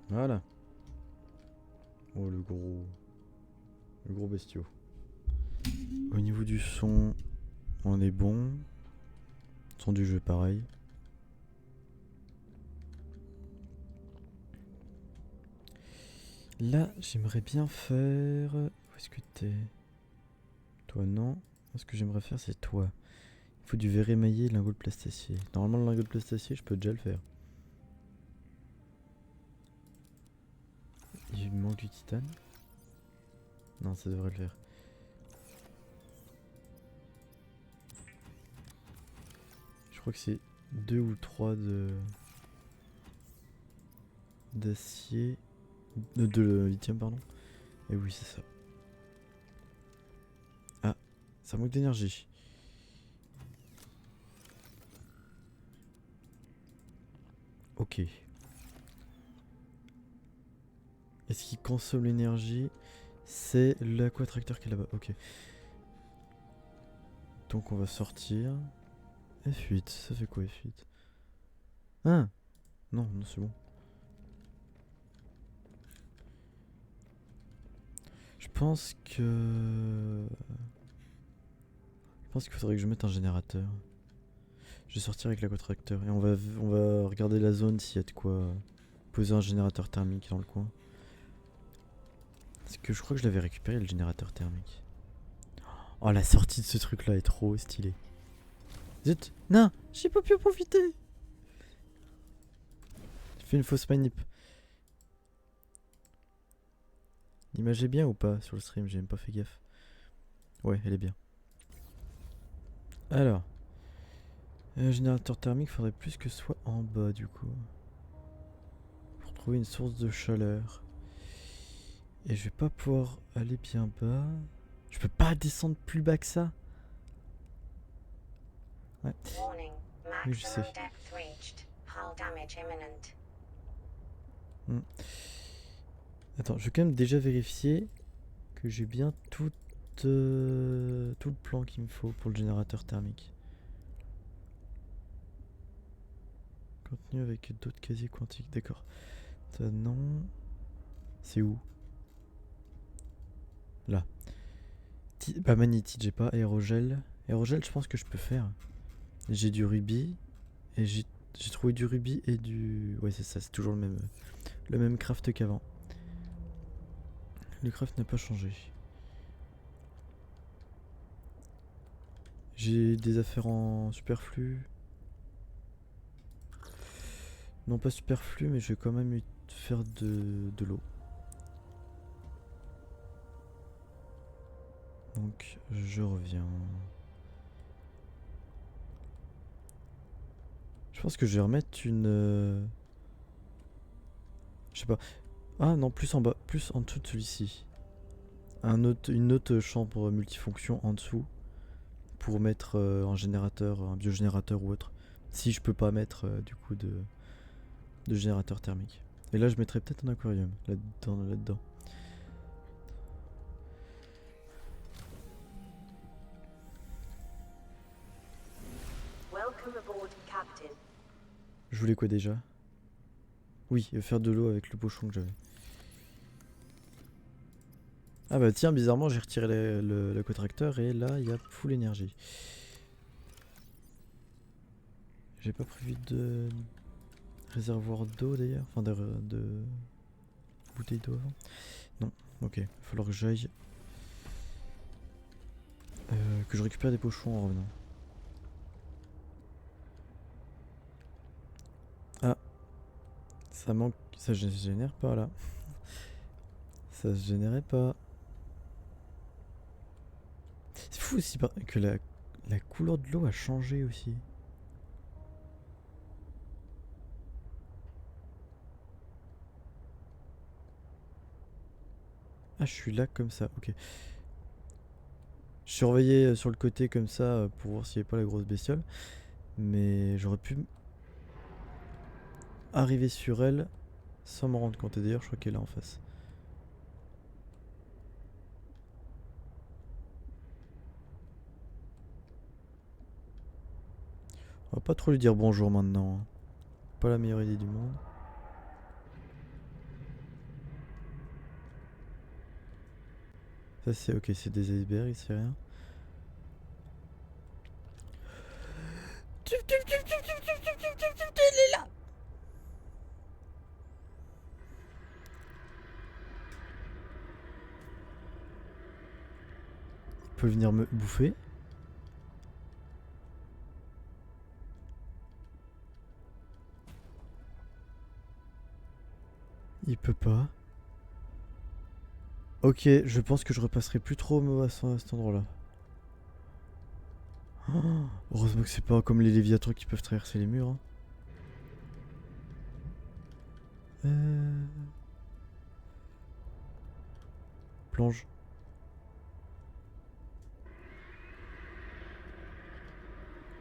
Voilà. Oh le gros bestiau. Au niveau du son, on est bon. Son du jeu pareil. Là, j'aimerais bien faire... Où est-ce que t'es? Toi, non. Ce que j'aimerais faire, c'est toi. Il faut du verre émaillé et lingot de plastacier. Normalement, le lingot de plastacier, je peux déjà le faire. Il me manque du titane. Non, ça devrait le faire. Je crois que c'est 2 ou 3 d'acier. De lithium, pardon. Et oui, c'est ça. Ah, ça manque d'énergie. Ok. Et ce qui consomme l'énergie, c'est l'aquatracteur qui est là-bas. Ok. Donc on va sortir. F8, ça fait quoi F8? Ah non, non c'est bon. Je pense que... Je pense qu'il faudrait que je mette un générateur. Je vais sortir avec l'aquatracteur et on va regarder la zone s'il y a de quoi poser un générateur thermique dans le coin. Parce que je crois que je l'avais récupéré le générateur thermique. Oh la sortie de ce truc là est trop stylée. Zut. Non, j'ai pas pu en profiter. J'ai fait une fausse manip. L'image est bien ou pas sur le stream? J'ai même pas fait gaffe. Ouais, elle est bien. Alors, générateur thermique, faudrait plus que ce soit en bas du coup. Pour trouver une source de chaleur. Et je vais pas pouvoir aller bien bas. Je peux pas descendre plus bas que ça. Ouais. Oui, je sais. Hmm. Attends, je vais quand même déjà vérifier que j'ai bien tout le plan qu'il me faut pour le générateur thermique. Contenu avec d'autres casiers quantiques, d'accord. Ça non. C'est où? Là. Bah magnétite, j'ai pas. Aérogel. Aérogel, je pense que je peux faire. J'ai du rubis. Et j'ai trouvé du rubis et du... Ouais, c'est ça, c'est toujours le même craft qu'avant. Le craft n'a pas changé. J'ai des affaires en superflu. Non, pas superflu, mais je vais quand même faire de l'eau. Donc, je reviens. Je pense que je vais remettre une... Je sais pas. Ah non, plus en bas, plus en dessous de celui-ci. Une autre chambre multifonction en dessous pour mettre un générateur, un biogénérateur ou autre. Si je peux pas mettre du coup de générateur thermique. Et là je mettrais peut-être un aquarium là-dedans. Je voulais quoi déjà? Oui, faire de l'eau avec le pochon que j'avais. Ah bah tiens, bizarrement j'ai retiré l'aquatracteur et là il y a full énergie. J'ai pas prévu de réservoir d'eau d'ailleurs, enfin de bouteille d'eau avant. Non, ok, il va falloir que j'aille. Que je récupère des pochons en revenant. Ah, ça manque, ça se génère pas là. Ça se générait pas. C'est fou aussi que la couleur de l'eau a changé aussi. Ah, je suis là comme ça, ok. Je surveillais sur le côté comme ça pour voir s'il n'y avait pas la grosse bestiole. Mais j'aurais pu arriver sur elle sans m'en rendre compte. Et d'ailleurs, je crois qu'elle est là en face. On va pas trop lui dire bonjour maintenant, hein. Pas la meilleure idée du monde. Ça c'est ok, c'est des icebergs, c'est rien. Il est là. Il peut venir me bouffer. Il peut pas. Ok, je pense que je repasserai plus trop à cet endroit-là. Oh, heureusement que c'est pas comme les léviathans qui peuvent traverser les murs. Hein. Plonge.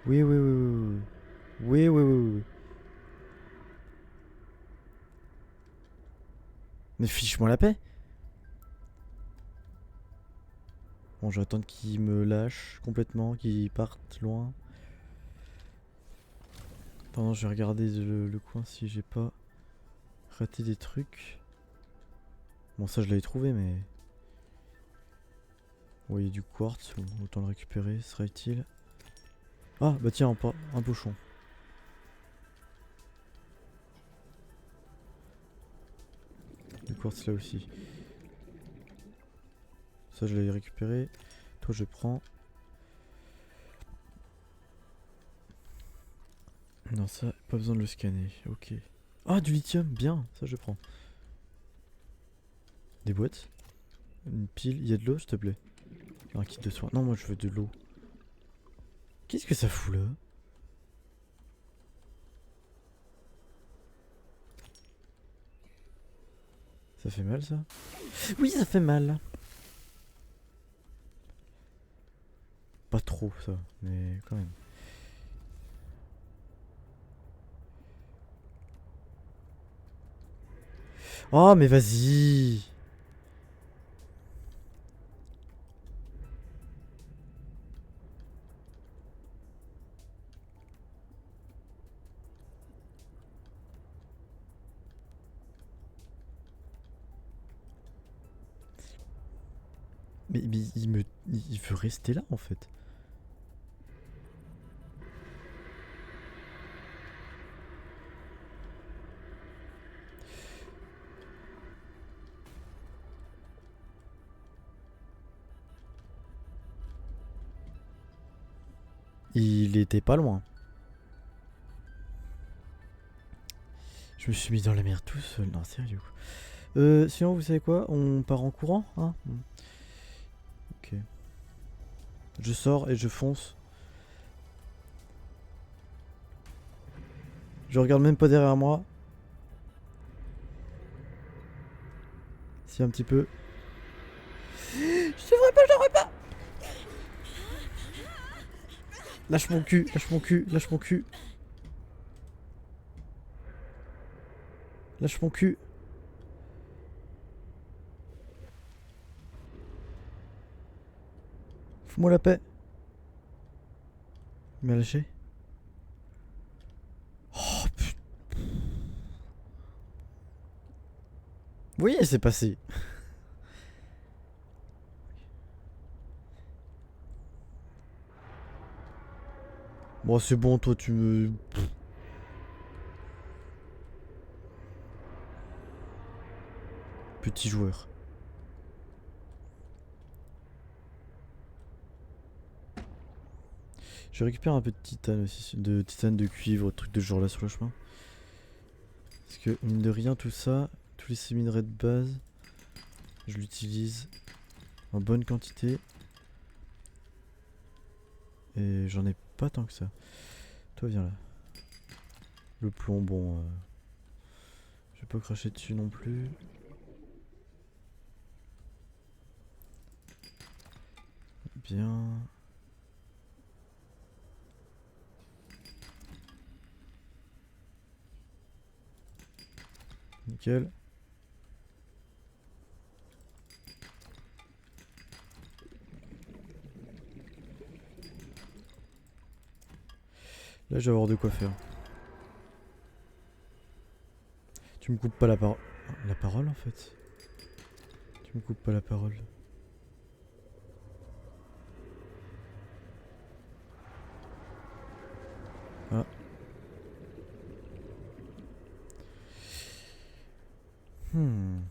Oui, oui, oui, oui, oui. Oui, oui, oui, oui. Oui. Mais fiche-moi la paix. Bon, je vais attendre qu'il me lâche complètement, qu'il parte loin. Pendant, je vais regarder le coin si j'ai pas raté des trucs. Bon, ça je l'avais trouvé, mais. Oui, il y a du quartz, autant le récupérer, sera utile. Ah, bah tiens, un pochon. Du quartz là aussi. Ça, je l'avais récupéré. Toi, je prends. Non, ça, pas besoin de le scanner. Ok. Ah, du lithium, bien. Ça, je prends. Des boîtes. Une pile. Il y a de l'eau, s'il te plaît. Un kit de soins. Non, moi, je veux de l'eau. Qu'est-ce que ça fout là? Ça fait mal, ça? Oui, ça fait mal. Pas trop, ça. Mais quand même. Oh, mais vas-y. Mais il veut rester là, en fait. Il était pas loin. Je me suis mis dans la merde tout seul. Non, sérieux. Sinon, vous savez quoi? On part en courant, hein? Ok. Je sors et je fonce. Je regarde même pas derrière moi. Si, un petit peu. Je devrais pas, je devrais pas! Lâche mon cul, lâche mon cul, lâche mon cul. Lâche mon cul. Fous-moi la paix. Il m'a lâché. Oh putain. Oui, c'est passé. Bon, c'est bon, toi, tu me. Petit joueur. Je récupère un peu de titane aussi, de titane de cuivre, truc de ce genre là sur le chemin. Parce que, mine de rien, tout ça, tous ces minerais de base, je l'utilise en bonne quantité. Et j'en ai pas tant que ça. Toi, viens là. Le plomb, bon. Je vais pas cracher dessus non plus. Bien. Nickel. Là, je vais avoir de quoi faire. Tu me coupes pas la parole. La parole, en fait. Tu me coupes pas la parole. Ah. Hmm.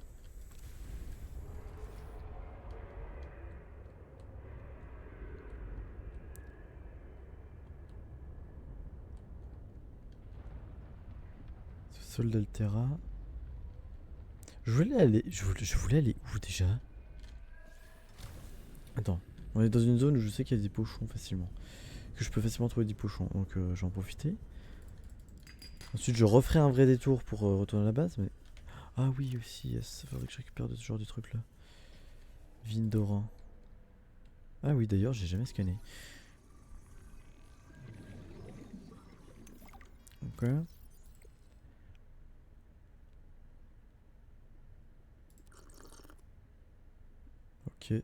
Sol d'Altera. Je voulais aller où déjà? Attends. On est dans une zone où je sais qu'il y a des pochons facilement. Que je peux facilement trouver des pochons. Donc je vais en profiter. Ensuite je referai un vrai détour pour retourner à la base. Mais... Ah oui aussi, yes. Ça faudrait que je récupère de ce genre de trucs là. Vindorin. Ah oui d'ailleurs j'ai jamais scanné. Ok. Ok.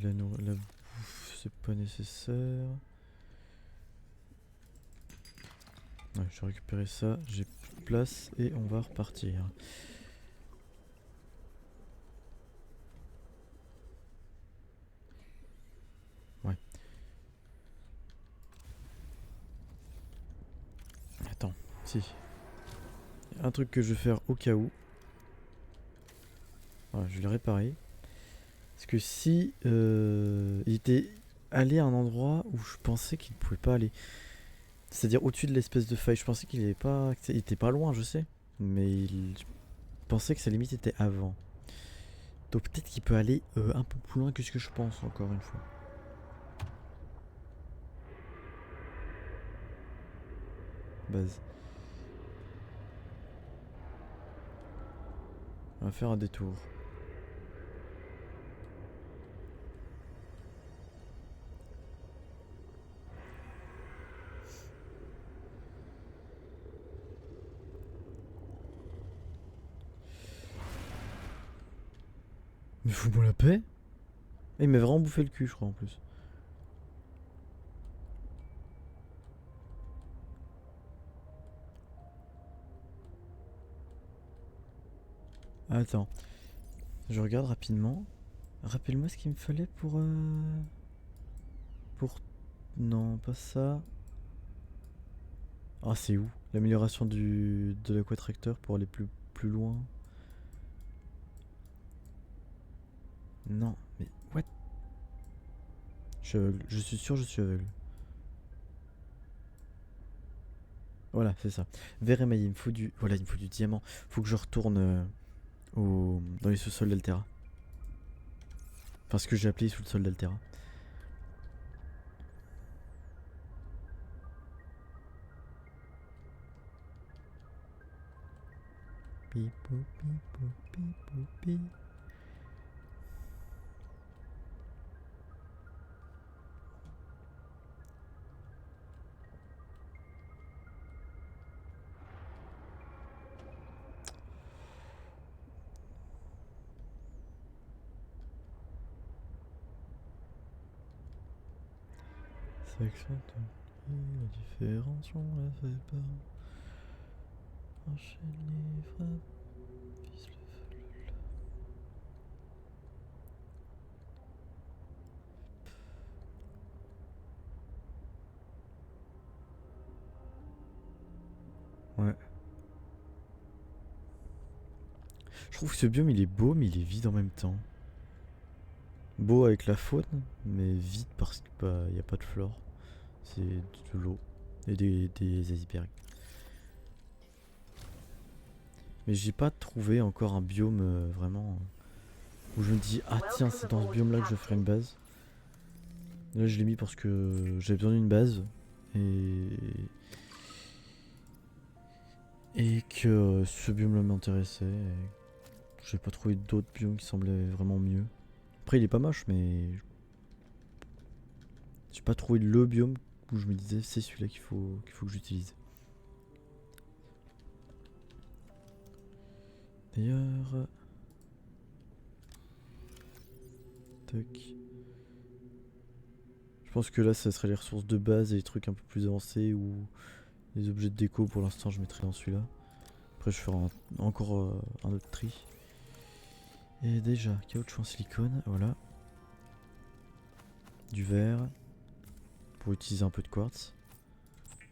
La bouffe c'est pas nécessaire. Ouais, je vais récupérer ça, j'ai plus de place et on va repartir. Ouais. Attends, si. Un truc que je vais faire au cas où. Voilà, je vais le réparer. Parce que si il était allé à un endroit où je pensais qu'il ne pouvait pas aller. C'est-à-dire au-dessus de l'espèce de faille. Je pensais qu'il avait pas. Il était pas loin, je sais. Mais je pensais que sa limite était avant. Donc peut-être qu'il peut aller un peu plus loin que ce que je pense, encore une fois. Base. On va faire un détour. Mais fous-moi la paix. Il m'a vraiment bouffé le cul, je crois, en plus. Attends, je regarde rapidement. Rappelle-moi ce qu'il me fallait pour... Pour... Non, pas ça. Ah, c'est où? L'amélioration de l'aquatracteur pour aller plus loin. Non, mais... What? Je suis aveugle. Je suis sûr, je suis aveugle. Voilà, c'est ça. Vert émaillé, il me faut du... Voilà, il me faut du diamant. Faut que je retourne dans les sous-sols d'Altera. Enfin, ce que j'ai appelé sous le sol d'Altera. Pipo, pipo, pipo, pi. Section de... La différence, on la fait pas. Enchaîne les frappes. Vise le feu. Ouais. Je trouve que ce biome il est beau mais il est vide en même temps. Beau avec la faune, mais vide parce que bah y a pas de flore. C'est de l'eau et des icebergs. Mais j'ai pas trouvé encore un biome vraiment où je me dis ah tiens c'est dans ce biome là que je ferai une base. Là je l'ai mis parce que j'avais besoin d'une base et que ce biome là m'intéressait. J'ai pas trouvé d'autres biomes qui semblaient vraiment mieux. Après il est pas moche mais j'ai pas trouvé le biome où je me disais c'est celui-là qu'il faut que j'utilise. D'ailleurs, tac. Je pense que là ça serait les ressources de base et les trucs un peu plus avancés ou les objets de déco pour l'instant je mettrai dans celui-là. Après je ferai encore un autre tri. Et déjà, caoutchouc en silicone, voilà. Du verre pour utiliser un peu de quartz.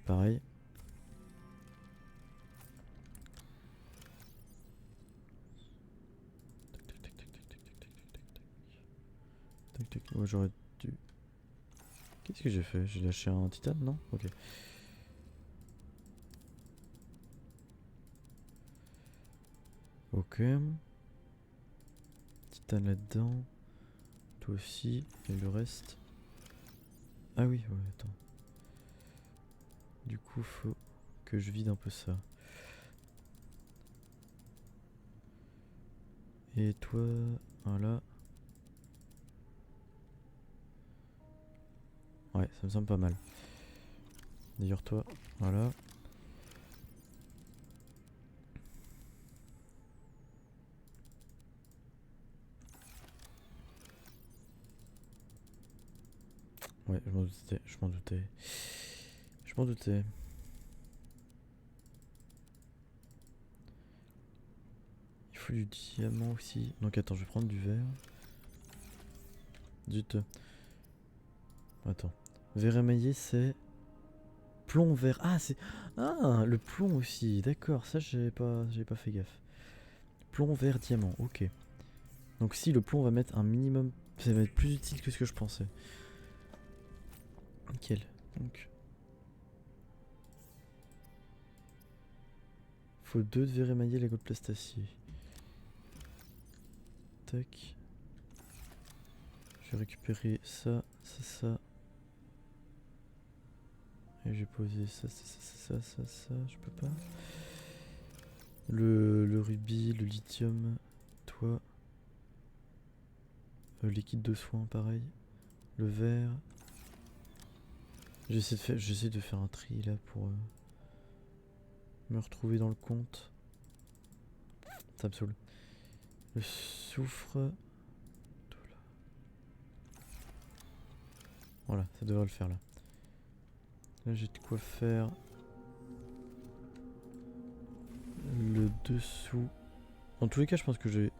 pareil. Tac, tac. Ouais, j'aurais dû... Qu'est-ce que j'ai fait? J'ai lâché un titane, non? Ok. Ok. Titane là-dedans. Toi aussi. Et le reste. Ah oui, ouais, attends. Du coup, faut que je vide un peu ça. Et toi, voilà. Ouais, ça me semble pas mal. D'ailleurs, toi, voilà. Ouais, je m'en doutais, je m'en doutais. Je m'en doutais. Il faut du diamant aussi. Donc attends, je vais prendre du verre. Zut. Attends. Verre émaillé, c'est... Plomb vert. Ah, c'est... Ah, le plomb aussi. D'accord, ça j'avais pas fait gaffe. Plomb vert diamant, ok. Donc si le plomb va mettre un minimum... Ça va être plus utile que ce que je pensais. Nickel. Donc... Faut 2 de verre émaillé, la de plastacier. Tac. Je vais récupérer ça, ça. Et j'ai posé ça, je peux pas. Le rubis, le lithium, toi. Liquide de soin, pareil. Le verre. J'essaie de faire un tri là pour me retrouver dans le compte. Ça me saoule. Le soufre. Voilà, ça devrait le faire là. Là j'ai de quoi faire le dessous. En tous les cas, je pense que je vais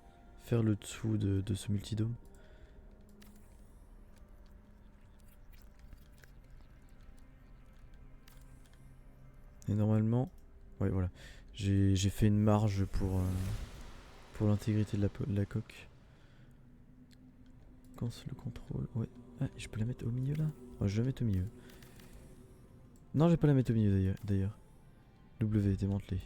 faire le dessous de ce multidome. Et normalement, ouais voilà, j'ai fait une marge pour l'intégrité de la coque. Quand le contrôle, ouais. Ah, je peux la mettre au milieu là? Ouais, je vais la mettre au milieu. Non, je vais pas la mettre au milieu d'ailleurs. W, démantelé.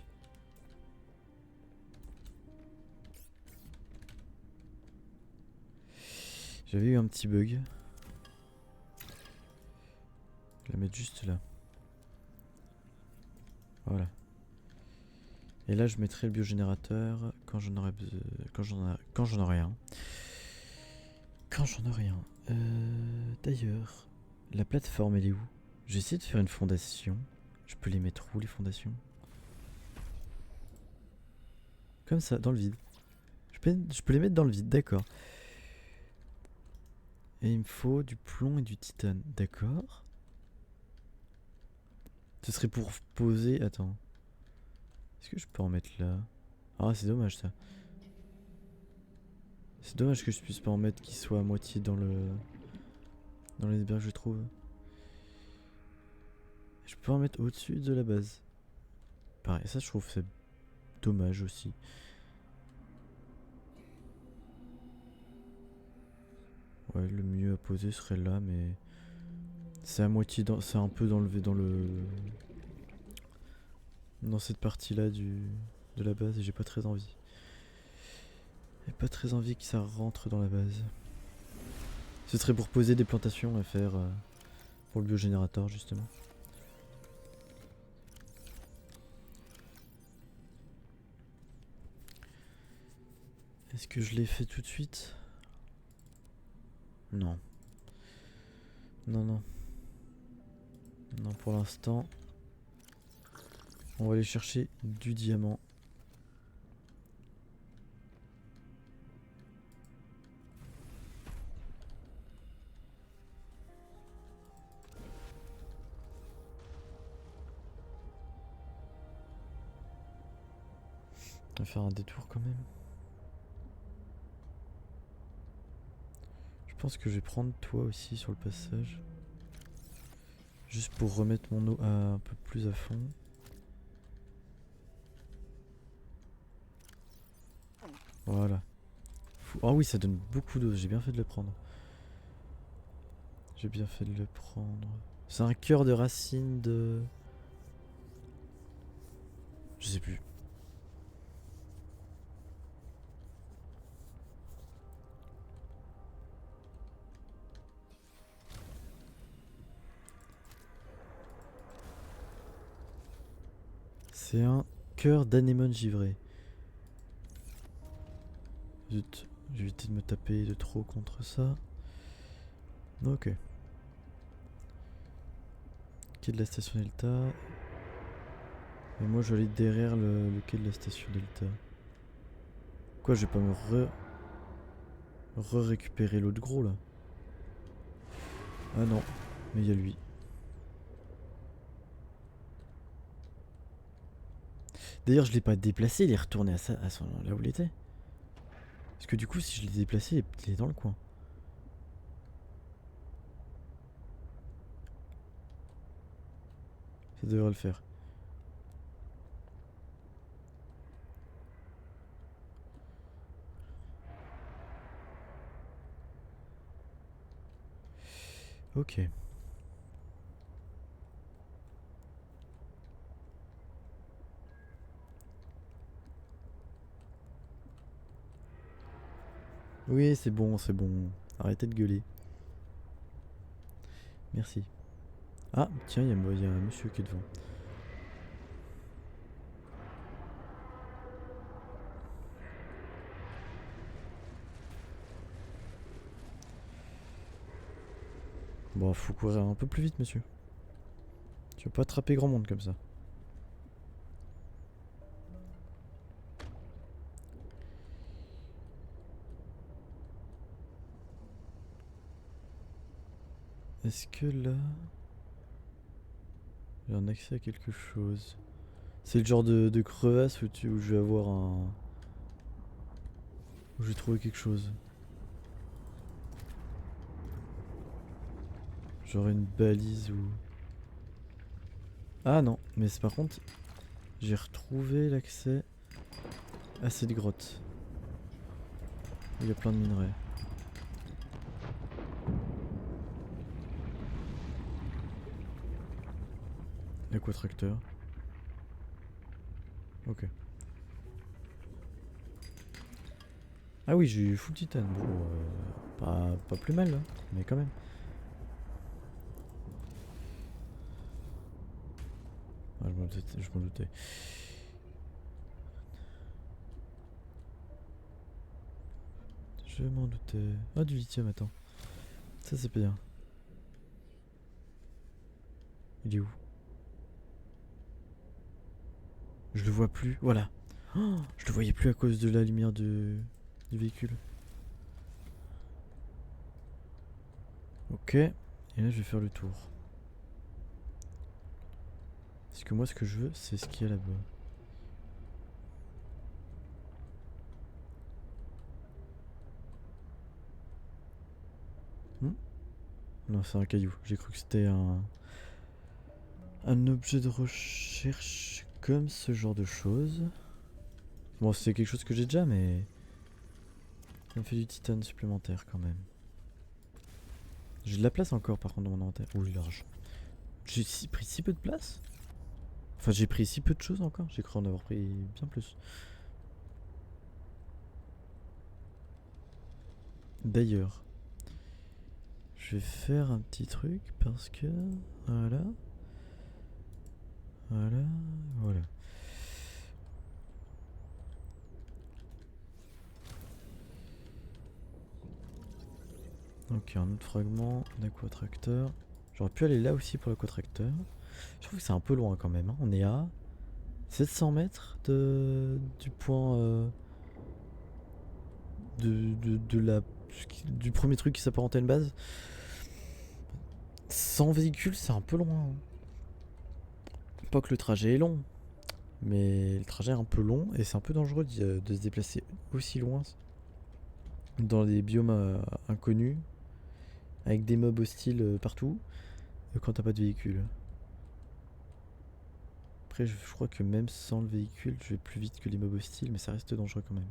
J'avais eu un petit bug. Je vais la mettre juste là. Voilà. Et là, je mettrai le biogénérateur quand j'en aurai besoin. Quand j'en aurai un. Quand j'en aurai un. D'ailleurs, la plateforme, elle est où? J'ai essayé de faire une fondation. Je peux les mettre où, les fondations? Comme ça, dans le vide. Je peux les mettre dans le vide, d'accord. Et il me faut du plomb et du titane, d'accord. Ce serait pour poser... Attends. Est-ce que je peux en mettre là? Ah, c'est dommage ça. C'est dommage que je puisse pas en mettre qui soit à moitié dans le... Dans l'iceberg, je trouve. Je peux en mettre au-dessus de la base. Pareil, ça je trouve c'est dommage aussi. Ouais, le mieux à poser serait là, mais... C'est à moitié dans... C'est un peu enlevé dans le... Dans cette partie-là de la base et j'ai pas très envie. J'ai pas très envie que ça rentre dans la base. Ce serait pour poser des plantations à faire pour le biogénérateur justement. Est-ce que je l'ai fait tout de suite? Non. Non. Non, pour l'instant. On va aller chercher du diamant. On va faire un détour quand même. Je pense que je vais prendre toi aussi sur le passage. Juste pour remettre mon eau un peu plus à fond. Voilà. Ah oui, ça donne beaucoup d'eau, j'ai bien fait de le prendre. J'ai bien fait de le prendre. C'est un cœur de racine de... Je sais plus. C'est un cœur d'anémone givré. Zut, j'ai évité de me taper de trop contre ça. Ok. Quai de la station Delta. Et moi je vais aller derrière le quai de la station Delta. Quoi, je vais pas me récupérer l'autre gros là? Ah non, mais il y a lui. D'ailleurs, je l'ai pas déplacé, il est retourné à son, là où il était. Parce que du coup, si je l'ai déplacé, il est dans le coin. Ça devrait le faire. Ok. Oui, c'est bon, c'est bon. Arrêtez de gueuler. Merci. Ah, tiens, il y a un monsieur qui est devant. Bon, faut courir un peu plus vite, monsieur. Tu vas pas attraper grand monde comme ça. Est-ce que là... j'ai un accès à quelque chose? C'est le genre de crevasse où je vais avoir un... où je vais trouver quelque chose. Genre une balise ou... Ah non, mais par contre, j'ai retrouvé l'accès à cette grotte. Il y a plein de minerais. Aquatracteur. Ok. Ah oui, j'ai eu full titane. Bon, pas plus mal, là, mais quand même. Ah, je m'en doutais. Je m'en doutais. Ah, du lithium, attends. Ça, c'est bien. Il est où? Je le vois plus. Voilà. Oh, je le voyais plus à cause de la lumière du véhicule. Ok. Et là, je vais faire le tour. Parce que moi, ce que je veux, c'est ce qu'il y a là-bas. Hmm. Non, c'est un caillou. J'ai cru que c'était un objet de recherche comme ce genre de choses. Bon, c'est quelque chose que j'ai déjà, mais ça me fait du titane supplémentaire quand même. J'ai de la place encore par contre dans mon inventaire. Oui, large. J'ai pris si peu de place. Enfin, j'ai pris si peu de choses encore. J'ai cru en avoir pris bien plus. D'ailleurs, je vais faire un petit truc parce que... Voilà. Voilà. Voilà. Ok, un autre fragment d'aquatracteur. J'aurais pu aller là aussi pour l'aquatracteur. Je trouve que c'est un peu loin quand même. Hein. On est à 700 mètres du point... du premier truc qui s'apparentait à une base. Sans véhicule, c'est un peu loin. Hein. Pas que le trajet est long, mais le trajet est un peu long et c'est un peu dangereux de se déplacer aussi loin dans des biomes inconnus, avec des mobs hostiles partout. quand t'as pas de véhicule. Après, je crois que même sans le véhicule, je vais plus vite que les mobs hostiles, mais ça reste dangereux quand même.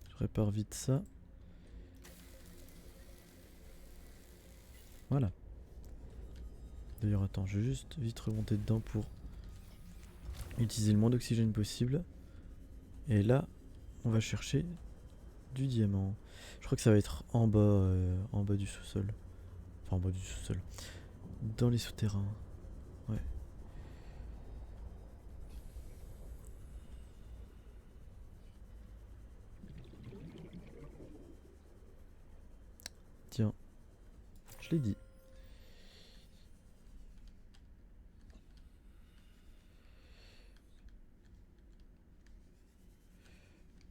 Je répare vite ça. Voilà. D'ailleurs, attends, je vais juste vite remonter dedans pour utiliser le moins d'oxygène possible. Et là, on va chercher du diamant. Je crois que ça va être en bas du sous-sol. Enfin, en bas du sous-sol. Dans les souterrains. Ouais. Tiens, je l'ai dit.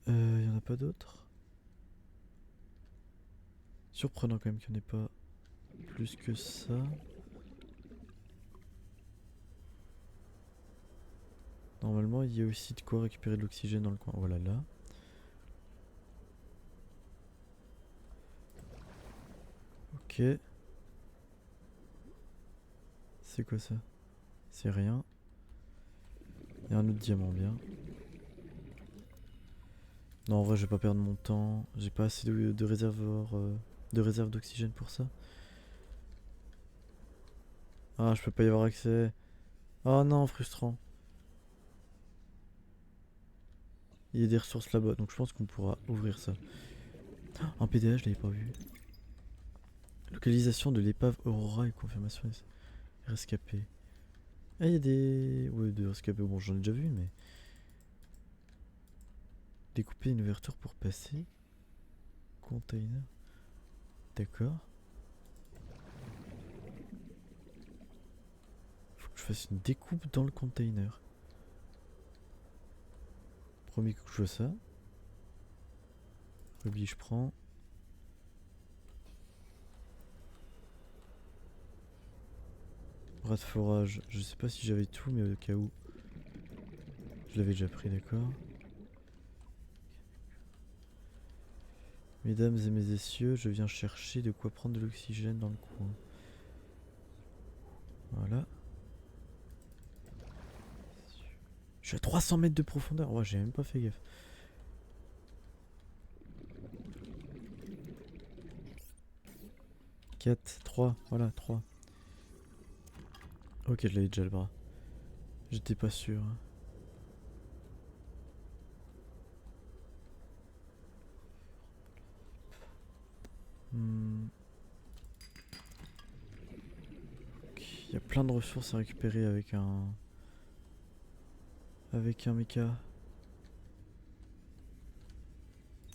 Y en a pas d'autres? Surprenant quand même qu'il n'y en ait pas plus que ça. Normalement, il y a aussi de quoi récupérer de l'oxygène dans le coin. Voilà, là. Ok. C'est quoi ça? C'est rien. Il y a un autre diamant, bien. Non, en vrai, je vais pas perdre mon temps. J'ai pas assez de réservoirs, de réserve d'oxygène pour ça. Ah, je peux pas y avoir accès. Oh non, frustrant. Il y a des ressources là-bas, donc je pense qu'on pourra ouvrir ça. Un PDA, je l'avais pas vu. Localisation de l'épave Aurora et confirmation des rescapés. Ah, il y a des... Ouais, des rescapés. Bon, j'en ai déjà vu, mais... Découper une ouverture pour passer. Container. D'accord. Faut que je fasse une découpe dans le container. Premier coup que je vois ça. Rubis, je prends. Bras de forage. Je sais pas si j'avais tout, mais au cas où. Je l'avais déjà pris, d'accord. Mesdames et messieurs, je viens chercher de quoi prendre de l'oxygène dans le coin. Voilà. Je suis à 300 mètres de profondeur. Ouais, j'ai même pas fait gaffe. Quatre, 3, voilà, 3. Ok, je l'avais déjà le bras. J'étais pas sûr. Il y a plein de ressources à récupérer avec un... Avec un mecha.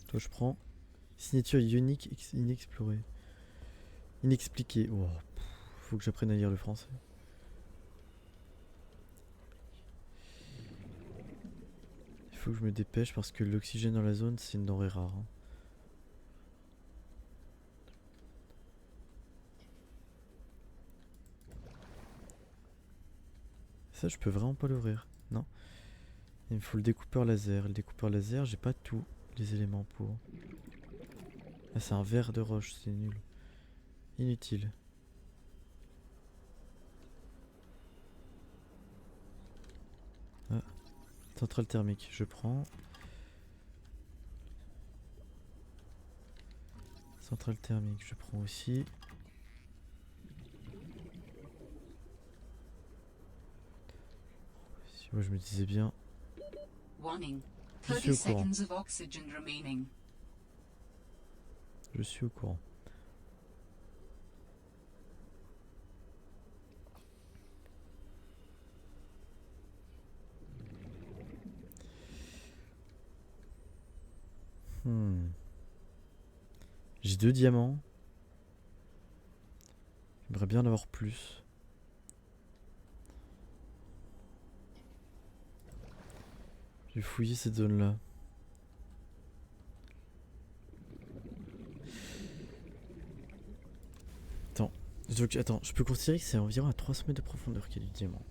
Toi, je prends. Signature unique inexplorée. Inexpliquée. Oh, faut que j'apprenne à lire le français. Il faut que je me dépêche parce que l'oxygène dans la zone, c'est une denrée rare. Hein. Ça, je peux vraiment pas l'ouvrir. Non. Il me faut le découpeur laser. Le découpeur laser, j'ai pas tous les éléments pour. Ah, c'est un verre de roche, c'est nul. Inutile. Ah. Centrale thermique, je prends. Centrale thermique, je prends aussi. Si moi je me disais bien. Je suis au courant. Je suis au courant. J'ai 2 diamants. J'aimerais bien en avoir plus. Je vais fouiller cette zone là. Attends, Donc attends, je peux considérer que c'est environ à 300 mètres de profondeur qu'il y a du diamant.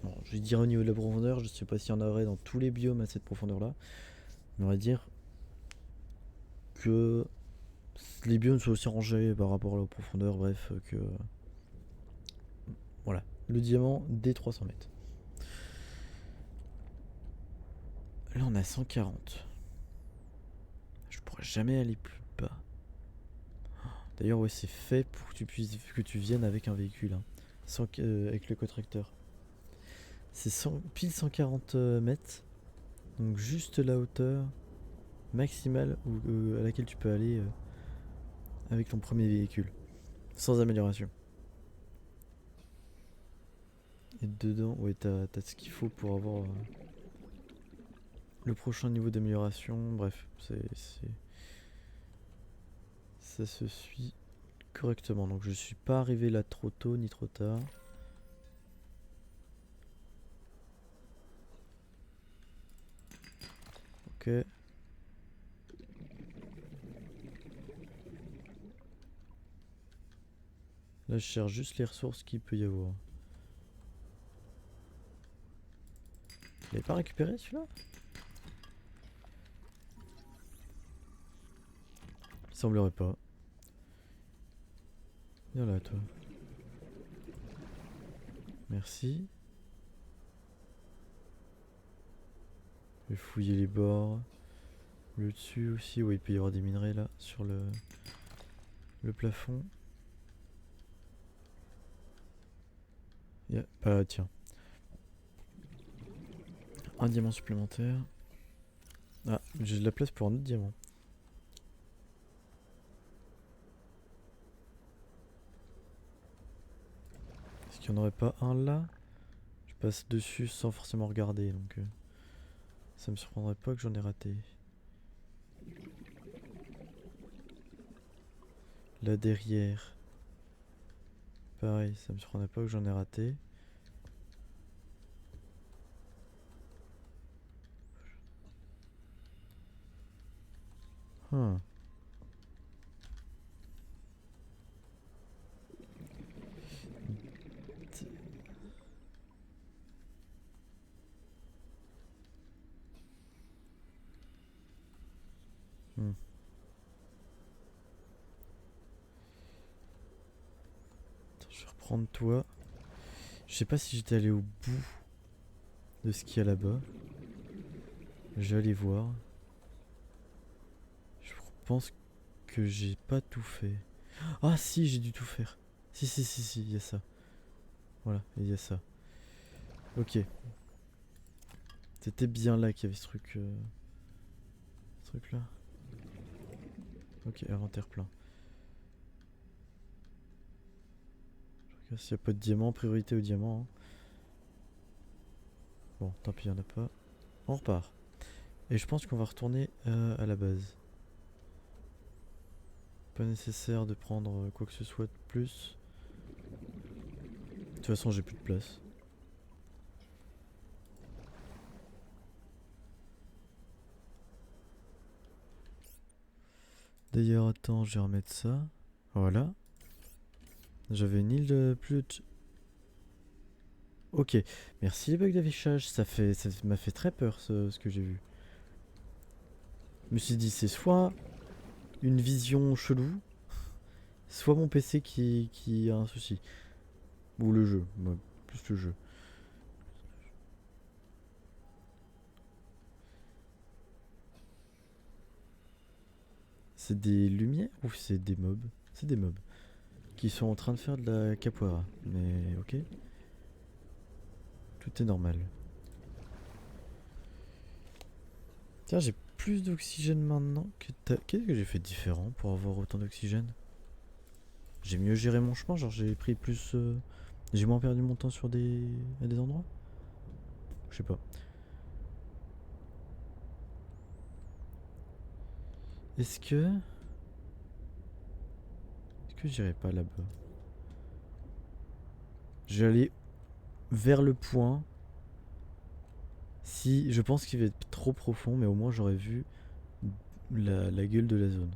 Bon, je vais dire au niveau de la profondeur, je sais pas s'il y en aurait dans tous les biomes à cette profondeur là. Mais on va dire que les biomes sont aussi rangés par rapport à la profondeur, bref, que. Voilà, le diamant dès 300 mètres. Là on a 140. Je pourrais jamais aller plus bas. D'ailleurs ouais c'est fait pour que tu viennes avec un véhicule. Hein. Avec le cotracteur. C'est pile 140 mètres. Donc juste la hauteur maximale à laquelle tu peux aller avec ton premier véhicule. Sans amélioration. Et dedans, ouais, t'as ce qu'il faut pour avoir le prochain niveau d'amélioration. Bref, ça se suit correctement. Donc je suis pas arrivé là trop tôt ni trop tard. Ok. Là je cherche juste les ressources qu'il peut y avoir. Je l'avais pas récupéré celui-là? Il semblerait pas. Viens là toi. Merci. Je vais fouiller les bords. Le dessus aussi, ouais, il peut y avoir des minerais là sur le plafond. Ah tiens. Un diamant supplémentaire. Ah, j'ai de la place pour un autre diamant. Est-ce qu'il n'y en aurait pas un là? Je passe dessus sans forcément regarder, donc ça me surprendrait pas que j'en ai raté. Là derrière. Pareil, ça me surprendrait pas que j'en ai raté. Huh. Hmm. Attends, je vais reprendre toi. Je sais pas si j'étais allé au bout de ce qu'il y a là-bas. Je vais aller voir. Je pense que j'ai pas tout fait. Ah si, j'ai dû tout faire. Si, il y a ça. Voilà, il y a ça. Ok. C'était bien là qu'il y avait ce truc. Ce truc là. Ok, inventaire plein. Je regarde s'il n'y a pas de diamant, priorité au diamant. Hein. Bon, tant pis, il n'y en a pas. On repart. Et je pense qu'on va retourner à la base. Pas nécessaire de prendre quoi que ce soit de plus. De toute façon, j'ai plus de place. D'ailleurs, attends, je vais remettre ça. Voilà. J'avais une île de plus. Ok, merci les bugs d'affichage. Ça m'a fait très peur ce que j'ai vu. Je me suis dit, c'est soit une vision chelou, soit mon PC qui a un souci. Ou le jeu, moi, plus le jeu. C'est des lumières ou c'est des mobs? C'est des mobs. Qui sont en train de faire de la capoeira. Mais ok. Tout est normal. Tiens, j'ai plus d'oxygène maintenant que Qu'est-ce que j'ai fait de différent pour avoir autant d'oxygène? J'ai mieux géré mon chemin, genre j'ai pris plus... J'ai moins perdu mon temps à des endroits? Je sais pas. Est-ce que... Est-ce que j'irai pas là-bas? Je vais aller vers le point. Si... Je pense qu'il va être trop profond, mais au moins j'aurais vu la gueule de la zone.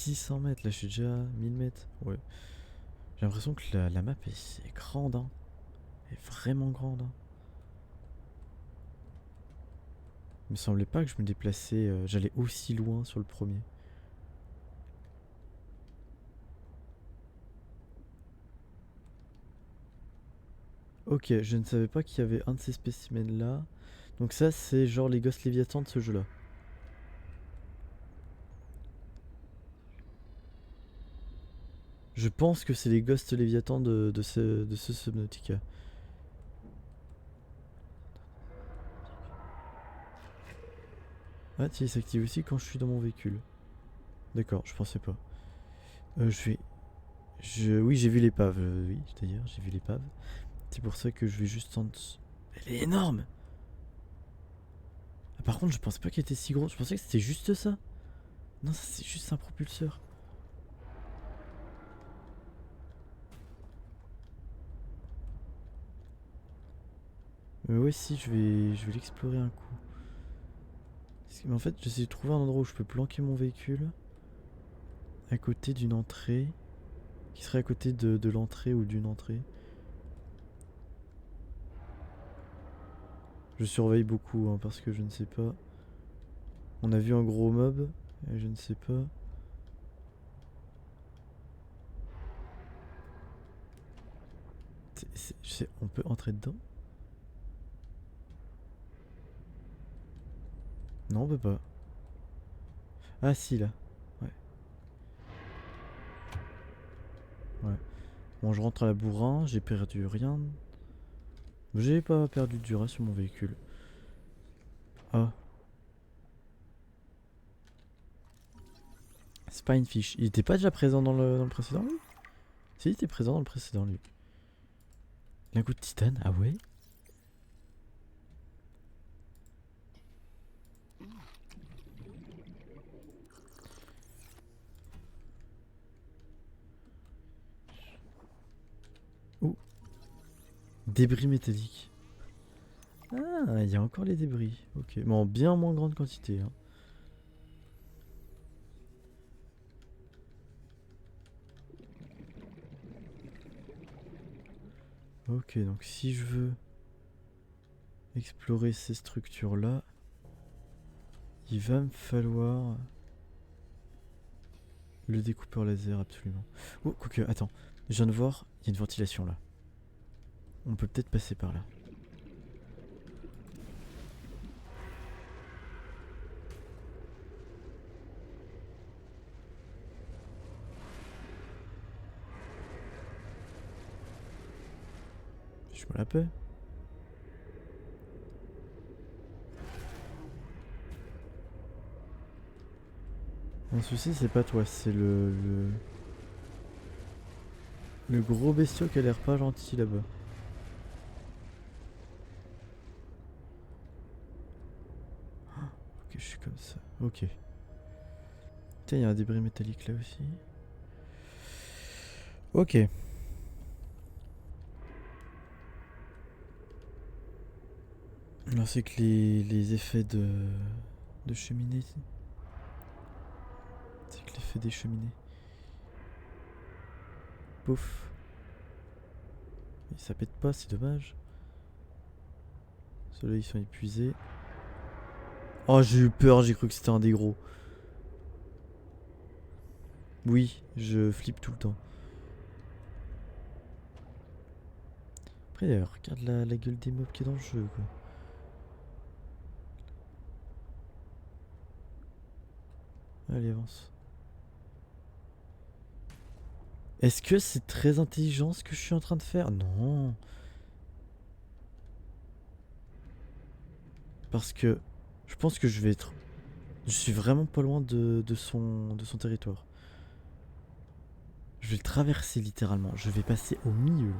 600 mètres, là je suis déjà à 1000 mètres. Ouais. J'ai l'impression que la map est grande, hein. Elle est vraiment grande, hein. Il me semblait pas que je me déplaçais, j'allais aussi loin sur le premier. Ok, je ne savais pas qu'il y avait un de ces spécimens là. Donc ça c'est genre les gosses léviathans de ce jeu là. Je pense que c'est les Ghosts Léviathans de ce Subnautica. Ah tiens, il s'active aussi quand je suis dans mon véhicule. D'accord, je pensais pas. Je vais... Oui, j'ai vu l'épave, oui, d'ailleurs, j'ai vu l'épave. C'est pour ça que je vais juste en dessous. Elle est énorme. Ah, par contre, je pensais pas qu'elle était si grosse. Je pensais que c'était juste ça. Non, ça c'est juste un propulseur. Ouais, si, je vais l'explorer un coup. Mais en fait, j'essaie de trouver un endroit où je peux planquer mon véhicule. À côté d'une entrée. Qui serait à côté de l'entrée ou d'une entrée. Je surveille beaucoup hein, parce que je ne sais pas. On a vu un gros mob et je ne sais pas. On peut entrer dedans? Non, on peut pas. Ah si là. Ouais. Ouais. Bon, je rentre à la bourrin, j'ai perdu rien. J'ai pas perdu de durée sur mon véhicule. Ah, Spinefish. Il était pas déjà présent dans le précédent lui? Si, il était présent dans le précédent lui. Lingot de titane, ah ouais? Oh, débris métalliques. Ah, il y a encore les débris. Ok, mais en bien moins grande quantité. Hein. Ok, donc si je veux explorer ces structures-là, il va me falloir le découpeur laser, absolument. Oh, quoique, attends, je viens de voir, il y a une ventilation là. On peut peut-être passer par là. Je me la paix. Mon souci, c'est pas toi, c'est le gros bestiau qui a l'air pas gentil là-bas. Ok, je suis comme ça. Ok. Tiens, il y a un débris métallique là aussi. Ok. Alors c'est que les effets de cheminée. C'est que l'effet des cheminées. Pouf. Et ça pète pas, c'est dommage. Ceux-là ils sont épuisés. Oh, j'ai eu peur, j'ai cru que c'était un des gros. Oui, je flippe tout le temps. Après, regarde la gueule des mobs qui est dans le jeu, quoi. Allez, avance. Est-ce que c'est très intelligent ce que je suis en train de faire? Non. Parce que je pense que je vais être... Je suis vraiment pas loin de son territoire. Je vais le traverser littéralement. Je vais passer au milieu.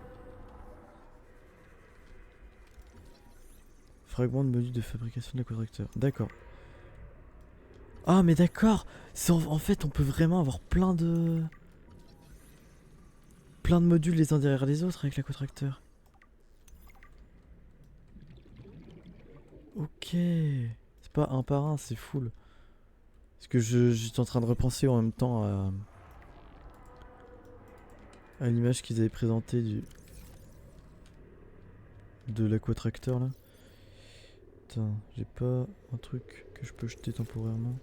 Fragment de module de fabrication de l'aquatracteur. D'accord. Ah mais d'accord. En fait on peut vraiment avoir plein de modules les uns derrière les autres avec l'aquatracteur. Ok. C'est pas un par un, c'est full. Parce que j'étais en train de repenser en même temps à l'image qu'ils avaient présentée de l'aquatracteur là. Putain, j'ai pas un truc que je peux jeter temporairement.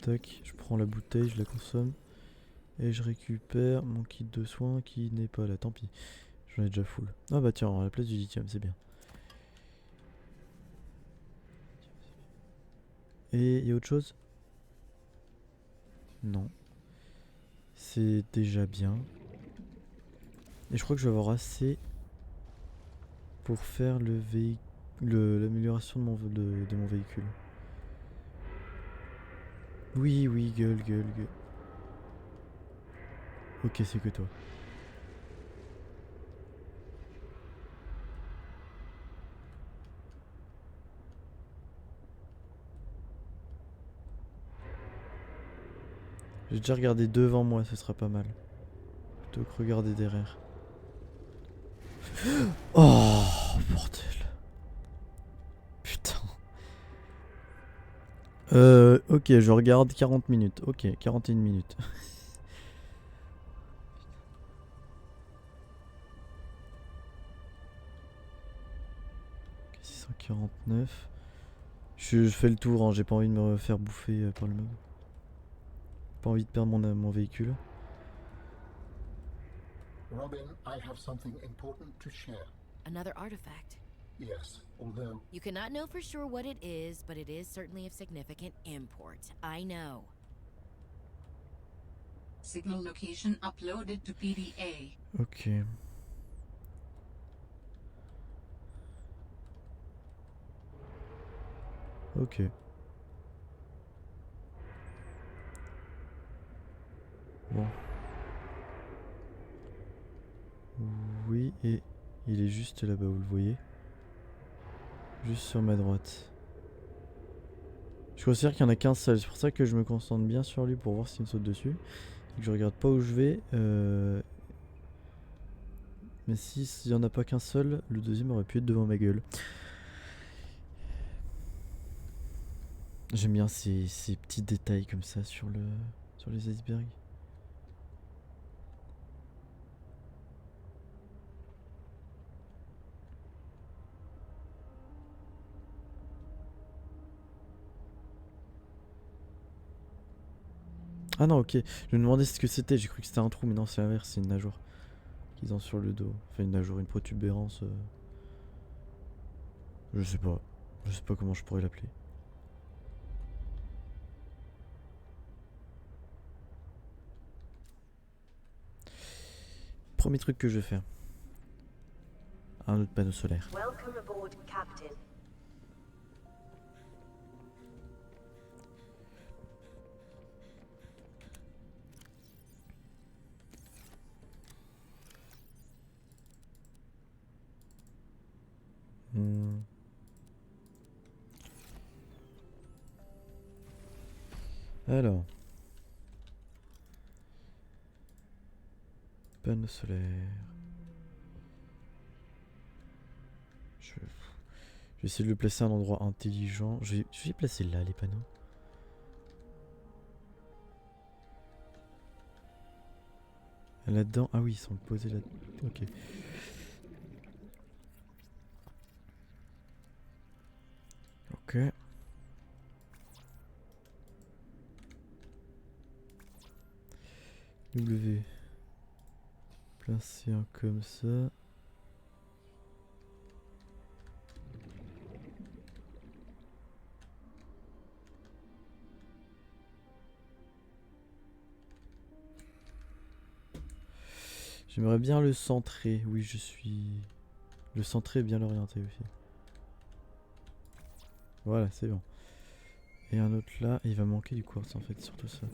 Tac, je prends la bouteille, je la consomme. Et je récupère mon kit de soins qui n'est pas là, tant pis. J'en ai déjà full. Ah bah tiens, à la place du lithium, c'est bien. Et y a autre chose? Non. C'est déjà bien. Et je crois que je vais avoir assez pour faire l'amélioration de mon véhicule. Oui, oui, gueule, gueule, gueule. Ok, c'est que toi. J'ai déjà regardé devant moi, ce sera pas mal. Plutôt que regarder derrière. Oh, bordel. Putain. Ok, je regarde 40 minutes. Ok, 41 minutes. 649. Je fais le tour, hein, j'ai pas envie de me faire bouffer par le mob. Pas envie de perdre mon véhicule. Robin, I have something important to share. Another artifact. Yes, although You cannot know for sure what it is, but it is certainly of significant import. I know. Signal location uploaded to PDA. Ok. Ok. Bon. Oui, et il est juste là-bas, vous le voyez. Juste sur ma droite. Je considère qu'il n'y en a qu'un seul, c'est pour ça que je me concentre bien sur lui pour voir s'il me saute dessus. Et que je regarde pas où je vais. Mais s'il n'y en a pas qu'un seul, le deuxième aurait pu être devant ma gueule. J'aime bien ces petits détails comme ça sur les icebergs. Ah non, ok. Je me demandais ce que c'était. J'ai cru que c'était un trou, mais non, c'est l'inverse. C'est une nageoire qu'ils ont sur le dos. Enfin, une nageoire, une protubérance. Je sais pas. Je sais pas comment je pourrais l'appeler. Premier truc que je vais faire. Un autre panneau solaire. Welcome aboard, Captain. Hmm. Alors. Panneau solaire. Je vais essayer de le placer à un endroit intelligent. Je vais les placer là, les panneaux. Là-dedans. Ah oui, ils sont posés là. Ok. Ok. W. Placer un comme ça. J'aimerais bien le centrer. Oui, je suis... Le centrer et bien l'orienter aussi. Voilà, c'est bon. Et un autre là. Et il va manquer du quartz en fait, surtout ça.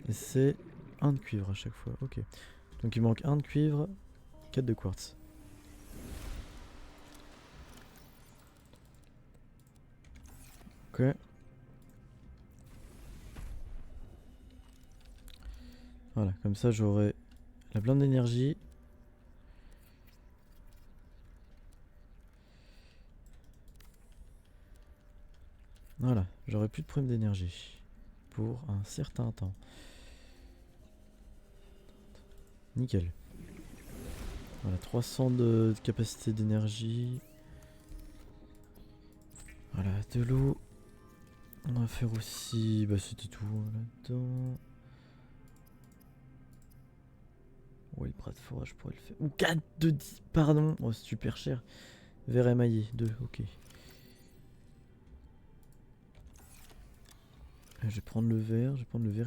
Et c'est un de cuivre à chaque fois. Ok. Donc il manque un de cuivre, 4 de quartz. Ok. Voilà, comme ça j'aurai la blinde d'énergie. Voilà, j'aurai plus de problème d'énergie. Pour un certain temps. Nickel. Voilà, 300 de capacité d'énergie. Voilà, de l'eau. On va faire aussi... Bah c'était tout là-dedans. Oui, le bras de forage, je pourrais le faire. Ou 4 de 10, pardon. Oh, c'est super cher. Verre émaillé, 2, ok. Je vais prendre le verre,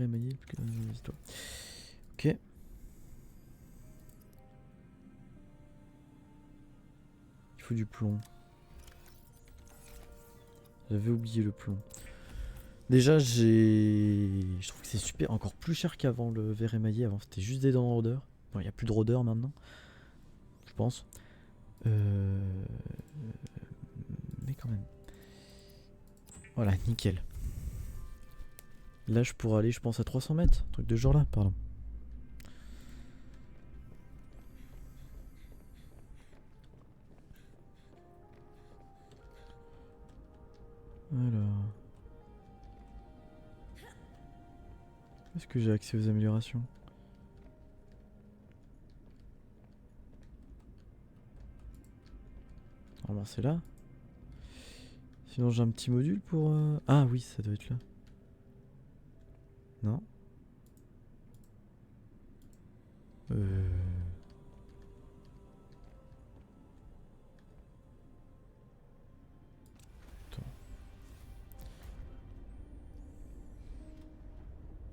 émaillé. Toi. Ok. Il faut du plomb. J'avais oublié le plomb. Déjà, je trouve que c'est super, encore plus cher qu'avant le verre émaillé. Avant, c'était juste des dents d'odeur. Bon, il n'y a plus de rôdeur maintenant. Je pense. Mais quand même. Voilà, nickel. Là, je pourrais aller, je pense, à 300 mètres. Un truc de ce genre là, pardon. Alors. Est-ce que j'ai accès aux améliorations? Normalement, c'est là. Sinon, j'ai un petit module pour... Ah oui, ça doit être là. Non. Attends.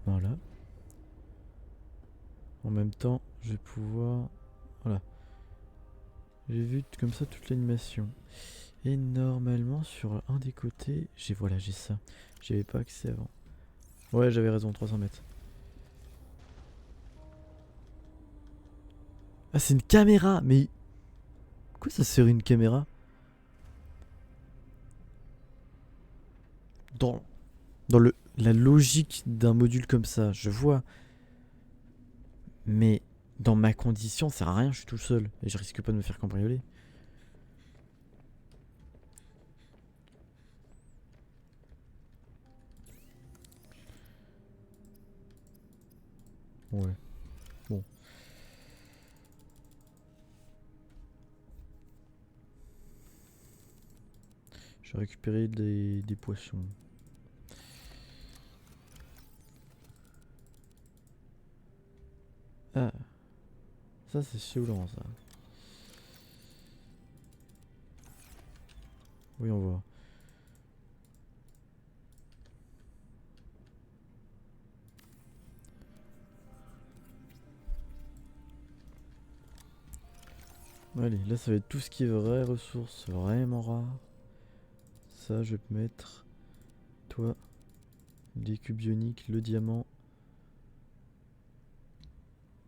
Voilà. En même temps, je vais pouvoir... Voilà. J'ai vu comme ça toute l'animation. Et normalement, sur un des côtés... Voilà, j'ai ça. J'avais pas accès avant. Ouais, j'avais raison, 300 mètres. Ah, c'est une caméra. Mais... Quoi ça serait une caméra? Dans la logique d'un module comme ça, je vois. Mais dans ma condition, ça sert à rien, je suis tout seul. Et je risque pas de me faire cambrioler. Ouais. Bon. Je vais récupérer des poissons. Ah. Ça, c'est saoulant, ça. Oui, on voit. Allez, là, ça va être tout ce qui est vraies ressources vraiment rares. Ça, je vais te mettre... Toi, les cubes ioniques, le diamant.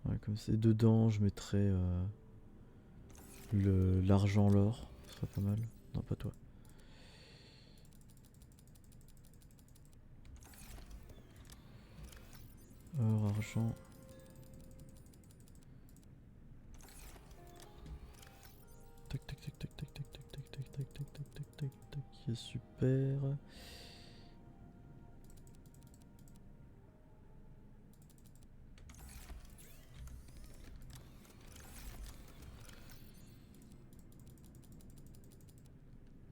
Ouais, comme c'est dedans, je mettrai l'argent, l'or. Ce serait pas mal. Non, pas toi. Or, argent. Tac, tac, tac, tac, tac, tac, tac, tac, tac, tac, tac, tac, tac, tac, tac. Super.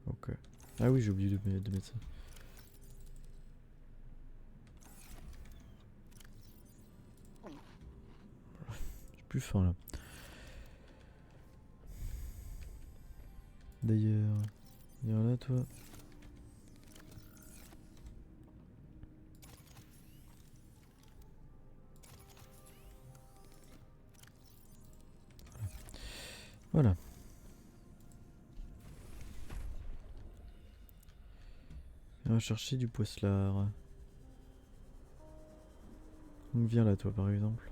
Ok. Ah oui, j'ai oublié de mettre ça. J'ai plus faim là. D'ailleurs, viens là toi. Voilà. On va chercher du poisselard. Donc viens là toi par exemple.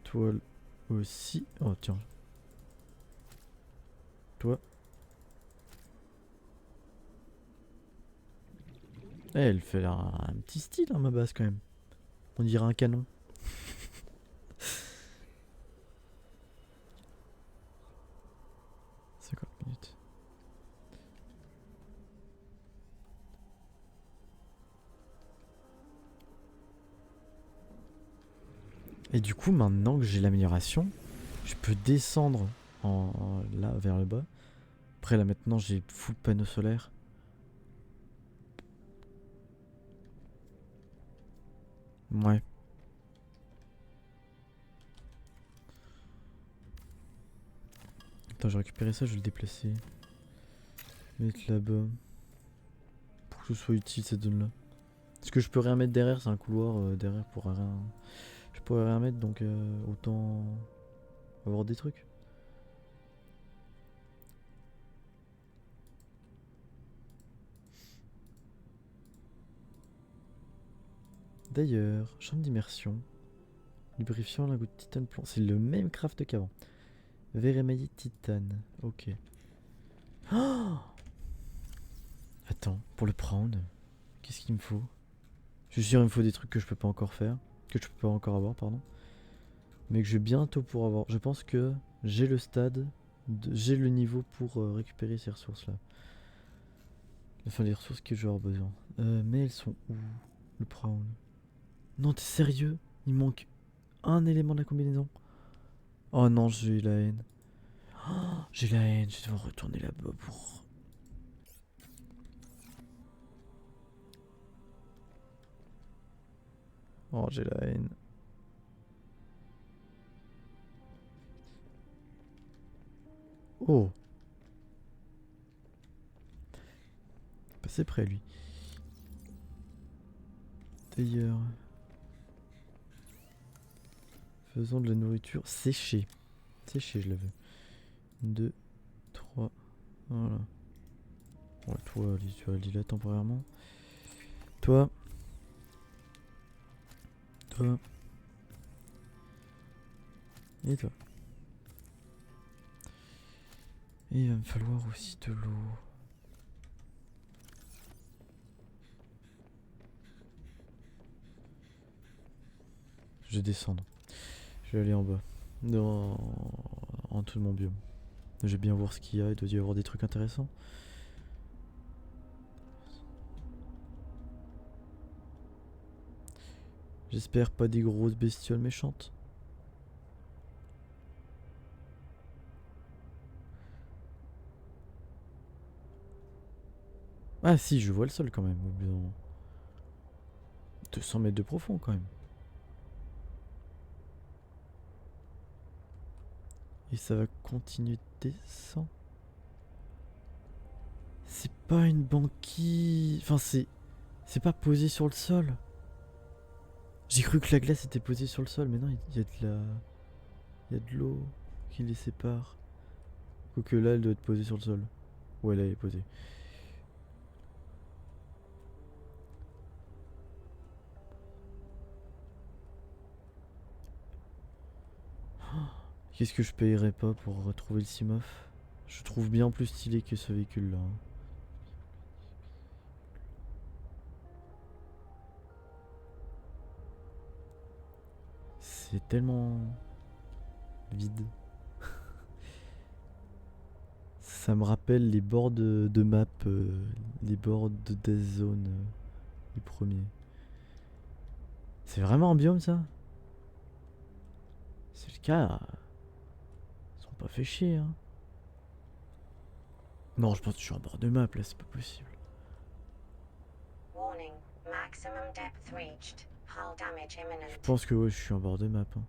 Toi aussi. Oh tiens. Toi. Eh, elle fait un petit style hein, ma base quand même. On dirait un canon. 50 minutes. Et du coup, maintenant que j'ai l'amélioration, je peux descendre là vers le bas. Après là maintenant j'ai full panneau solaire. Ouais. Attends, je vais récupérer ça, je vais le déplacer. Mettre là-bas. Pour que ce soit utile cette zone là. Est-ce que je peux rien mettre derrière? C'est un couloir derrière pour rien. Je pourrais rien mettre donc autant avoir des trucs. D'ailleurs, chambre d'immersion. Lubrifiant, lingot de titane plomb. C'est le même craft qu'avant. Verre émaillé titane. Ok. Oh, attends, pour le prendre, qu'est-ce qu'il me faut? Je suis sûr il me faut des trucs que je peux pas encore faire. Que je peux pas encore avoir, pardon. Mais que je vais bientôt pour avoir. Je pense que j'ai le stade. J'ai le niveau pour récupérer ces ressources là. Enfin les ressources que je vais avoir besoin. Mais elles sont où? Le Prowl. Non t'es sérieux? Il manque un élément de la combinaison. Oh non j'ai la haine. Oh, j'ai la haine, je vais devoir retourner là-bas pour... Oh j'ai la haine. Oh. Passez près lui. D'ailleurs... Faisons de la nourriture séchée. Séchée je la veux. 2, 3, voilà. Ouais, toi, tu vas aller là temporairement. Toi. Toi. Et toi. Et il va me falloir aussi de l'eau. Je vais descendre. Je vais aller en bas. En tout de mon biome. Je vais bien voir ce qu'il y a. Il doit y avoir des trucs intéressants. J'espère pas des grosses bestioles méchantes. Ah si, je vois le sol quand même. 200 mètres de profond quand même. Et ça va continuer de descendre. C'est pas une banquise. Enfin c'est pas posé sur le sol. J'ai cru que la glace était posée sur le sol, mais non, il y a de la... Il y a de l'eau qui les sépare. Quoique là, elle doit être posée sur le sol. Ouais, là, elle est posée. Qu'est-ce que je payerais pas pour retrouver le Simof? Je trouve bien plus stylé que ce véhicule-là. Hein. C'est tellement vide. Ça me rappelle les bords de map, les bords de Death Zone, les premiers. C'est vraiment un biome ça? C'est le cas. Ils sont pas fait chier hein. Non, je pense que je suis en bord de map là, c'est pas possible. Warning, maximum depth reached. Hull damage Je imminent. pense que ouais, je suis en bord de map. Hein.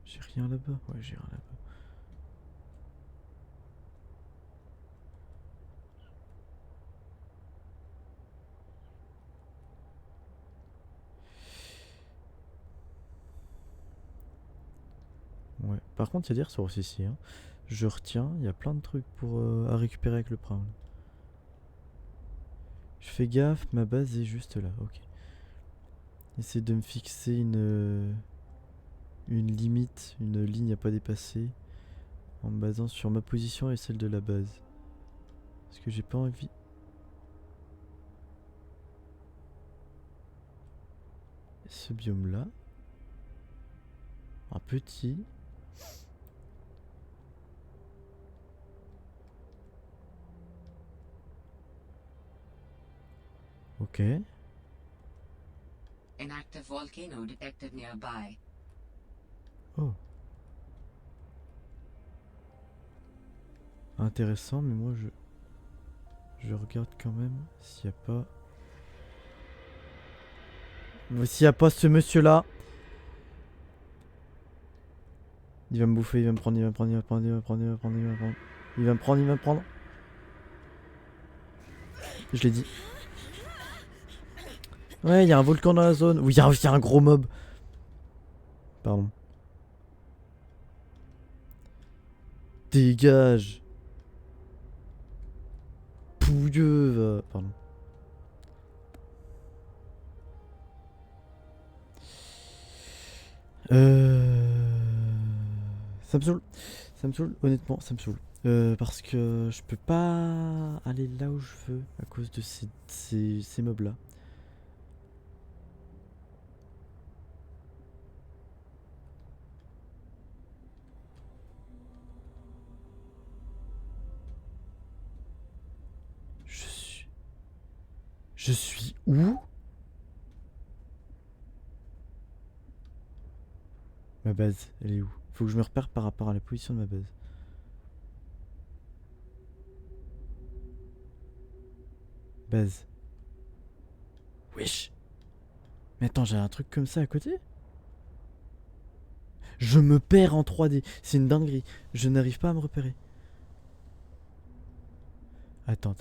J'ai rien là-bas? Ouais, j'ai rien là-bas. Ouais. Par contre, il y a des ressources ici. Hein. Je retiens, il y a plein de trucs pour, à récupérer avec le Prowl. Je fais gaffe, ma base est juste là. Ok. Essaye de me fixer une limite, une ligne à pas dépasser. En me basant sur ma position et celle de la base. Parce que j'ai pas envie... Ce biome là. Un petit. Ok. An active volcano detected nearby. Oh. Intéressant, mais moi je regarde quand même s'il n'y a pas... S'il n'y a pas ce monsieur-là. Il va me bouffer, il va me prendre, il va me prendre, il va me prendre, il va me prendre, il va me prendre, il va me prendre. Il va me prendre, il va me prendre. Je l'ai dit. Ouais, il y a un volcan dans la zone. Oui, il y a un gros mob. Pardon. Dégage. Pouilleux, va. Pardon. Ça me saoule. Ça me saoule, honnêtement, ça me saoule. Parce que je peux pas aller là où je veux à cause de ces mobs là. Je suis où? Ma base, elle est où? Faut que je me repère par rapport à la position de ma base. Base. Wesh. Mais attends, j'ai un truc comme ça à côté? Je me perds en 3D. C'est une dinguerie. Je n'arrive pas à me repérer. Attends.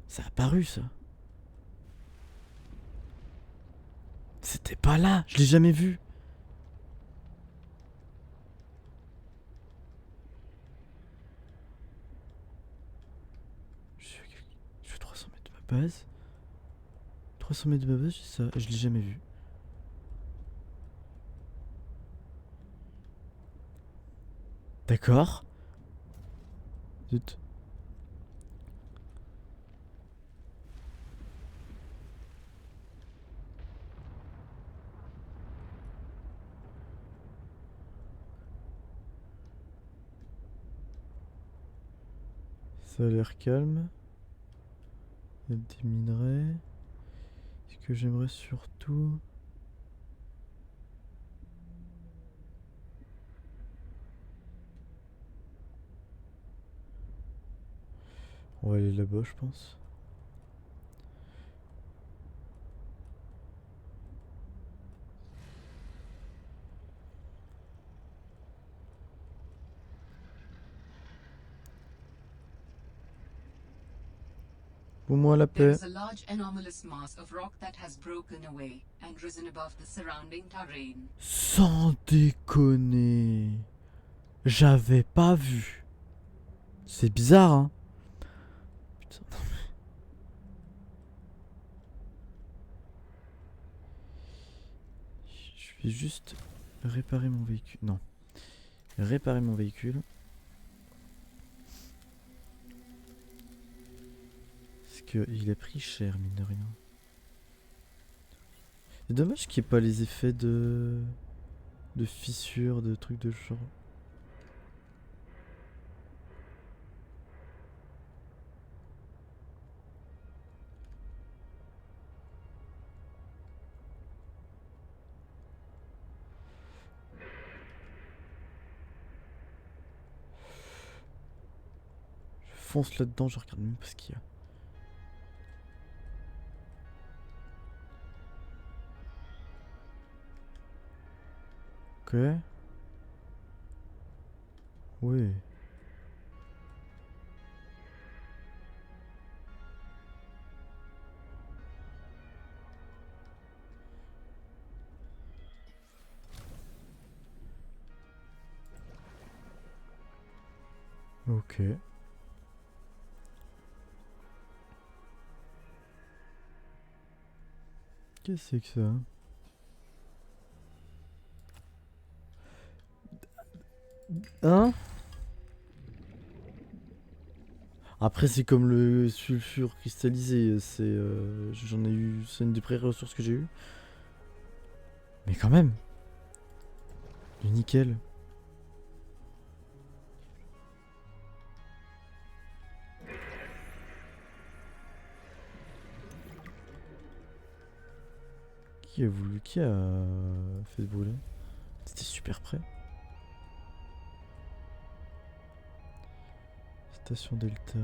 Ça a apparu ça. C'était pas là. Je l'ai jamais vu. Je suis à 300 mètres de ma base. 300 mètres de ma base, j'ai ça. Je l'ai jamais vu. D'accord. Zut. Ça a l'air calme. Il y a des minerais. Ce que j'aimerais surtout... On va aller là-bas, je pense. Pour moi la paix. There's a large anomalous mass of rock that has broken away and risen above the surrounding terrain. Sans déconner. J'avais pas vu. C'est bizarre, hein. Putain, non mais... Je vais juste réparer mon véhicule. Non. Réparer mon véhicule. Parce qu'il a pris cher, mine de rien. C'est dommage qu'il n'y ait pas les effets de fissures, de trucs de genre. Je fonce là-dedans, je regarde même pas ce qu'il y a. Ok. Ouais. Ok. Qu'est-ce que c'est que ça? Hein? Après c'est comme le sulfure cristallisé, c'est j'en ai eu, c'est une des pré-ressources que j'ai eu. Mais quand même. Du nickel. Qui a fait brûler? C'était super près. Station Delta.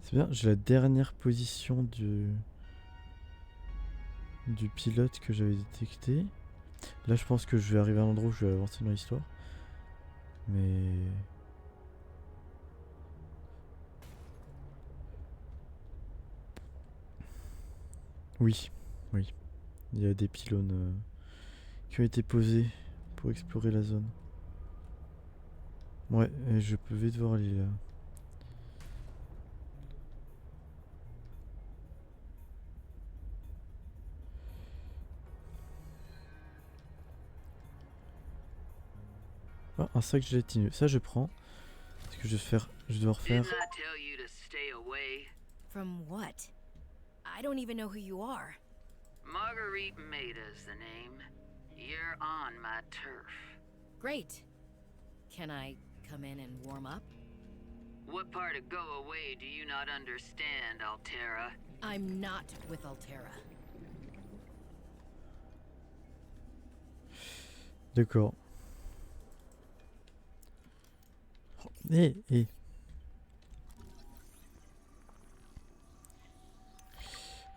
C'est bien, j'ai la dernière position du pilote que j'avais détecté. Là, je pense que je vais arriver à l'endroit où je vais avancer dans l'histoire. Mais... Oui, oui. Il y a des pylônes qui ont été posés pour explorer la zone. Ouais, et je peux vite voir aller là. Ah, un sac gélatineux. Ça, je prends. Parce que je vais devoir faire... Didn't I tell you to stay away? From what? I don't even know who you are. Marguerite Maida's the name. You're on my turf. Great. Can I come in and warm up? What part of go away do you not understand, Altera? I'm not with Altera. D'accord. Eh.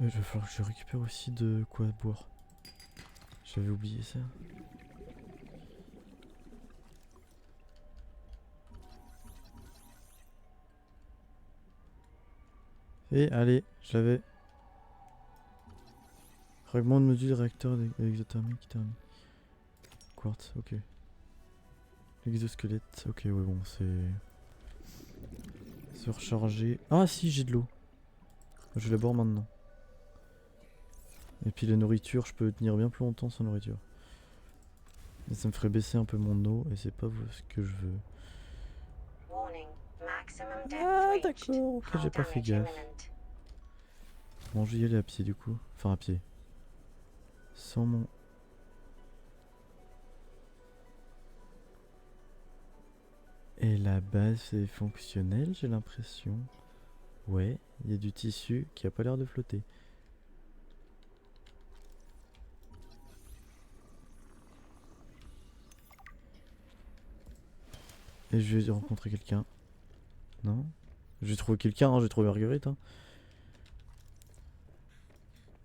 Il va falloir que je récupère aussi de quoi boire. J'avais oublié ça. Et allez, je l'avais. Fragment de module réacteur exothermique thermique. Quartz, ok. Exosquelette, ok, ouais, bon, c'est. Se recharger. Ah, si, j'ai de l'eau. Je vais la boire maintenant. Et puis la nourriture, je peux tenir bien plus longtemps sans nourriture. Et ça me ferait baisser un peu mon eau, et c'est pas ce que je veux. Warning. Maximum depth Ah, reached. d'accord, ok, j'ai Hull pas fait damage gaffe. imminent. Bon, je vais y aller à pied du coup. Enfin, à pied. Sans mon. Et la base est fonctionnelle, j'ai l'impression. Ouais, il y a du tissu qui a pas l'air de flotter. Et je vais rencontrer quelqu'un. Non? Je vais trouver quelqu'un, hein, je vais trouver Marguerite. Hein.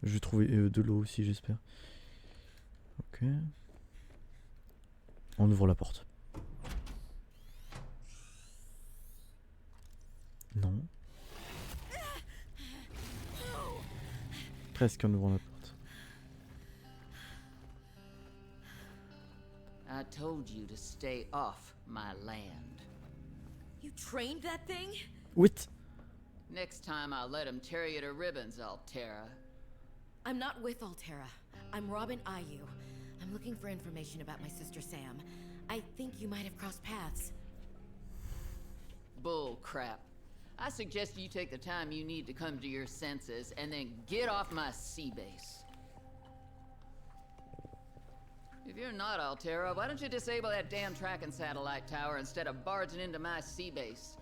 Je vais trouver de l'eau aussi, j'espère. Ok. On ouvre la porte. Non. Presque en ouvrant la porte. I told you to stay off my land. You trained that thing? Wait. Next time I'll let him tear you to ribbons, Altera. I'm not with Altera. I'm Robin Ayu. I'm looking for information about my sister Sam. I think you might have crossed paths. Bull crap. I suggest you take the time you need to come to your senses and then get off my sea base. If you're not Altera, why don't you disable that damn tracking satellite tower instead of barging into my sea base?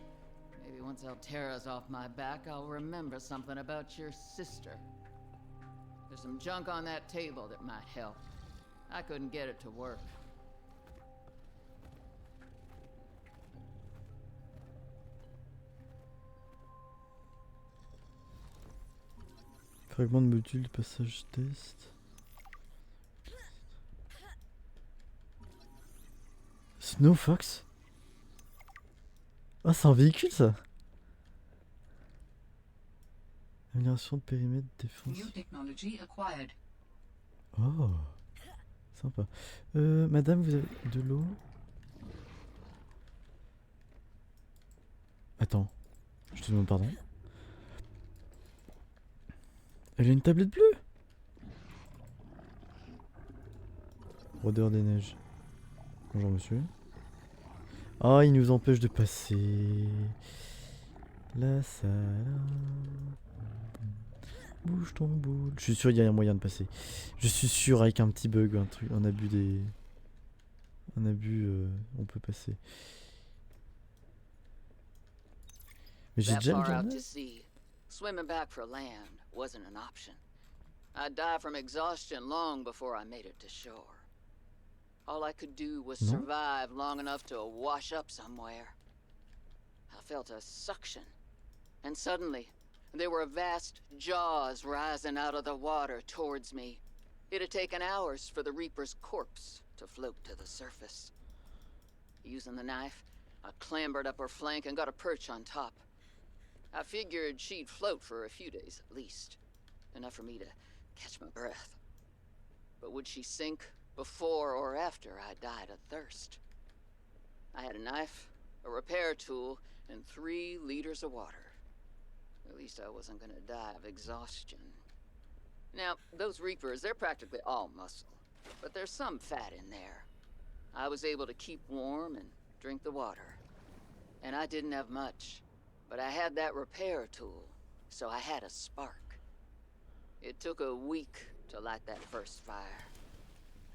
Maybe once Altera's off my back, I'll remember something about your sister. There's some junk on that table that might help. I couldn't get it to work. Fragment de module de passage test. Snow Fox? Ah, c'est un véhicule ça? Amélioration de périmètre défense. New technology acquired. Oh, sympa. Madame, vous avez de l'eau? Attends, je te demande pardon. Elle a une tablette bleue. Rôdeur des neiges. Bonjour monsieur. Ah, il nous empêche de passer. La salle. Bouge ton boule. Je suis sûr qu'il y a un moyen de passer. Je suis sûr avec un petit bug, un truc, un abus des... Un abus, on peut passer. Mais j'ai That déjà le far out journal. to sea, swimming back for land wasn't an option. I'd die from exhaustion long before I made it to shore. All I could do was Non. survive long enough to wash up somewhere. I felt a suction, and suddenly, there were vast jaws rising out of the water towards me. It had taken hours for the Reaper's corpse to float to the surface. Using the knife, I clambered up her flank and got a perch on top. I figured she'd float for a few days at least, enough for me to catch my breath. But would she sink before or after I died of thirst? I had a knife, a repair tool, and 3 liters of water. At least I wasn't gonna die of exhaustion. Now, those Reapers, they're practically all muscle, but there's some fat in there. I was able to keep warm and drink the water. And I didn't have much, but I had that repair tool, so I had a spark. It took a week to light that first fire.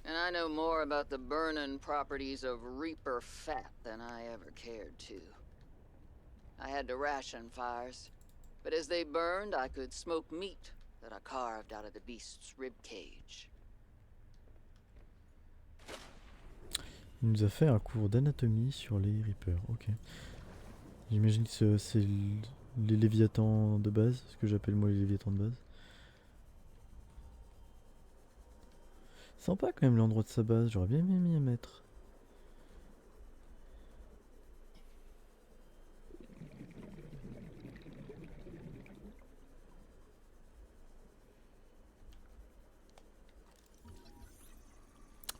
And I know more about the burning properties of Reaper fat than I ever cared to. I had to ration fires, but as they burned, I could smoke meat that I carved out of the beast's rib cage. Il nous a fait un cours d'anatomie sur les Reapers. Ok. J'imagine que c'est les Léviathans de base, ce que j'appelle moi les Léviathans de base. Sympa quand même l'endroit de sa base, j'aurais bien aimé m'y mettre.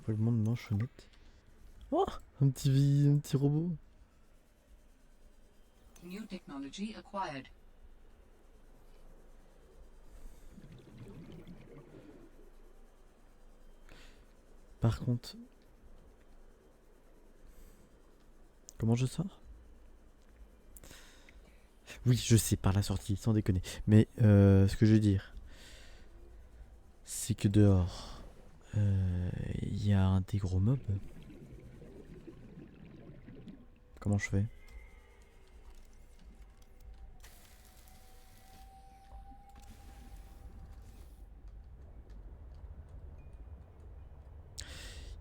Fragment de manchonnette. Oh, un petit robot. New technology acquired. Par contre, comment je sors? Oui, je sais, par la sortie, sans déconner. Mais ce que je veux dire, c'est que dehors, il y a des gros mobs. Comment je fais?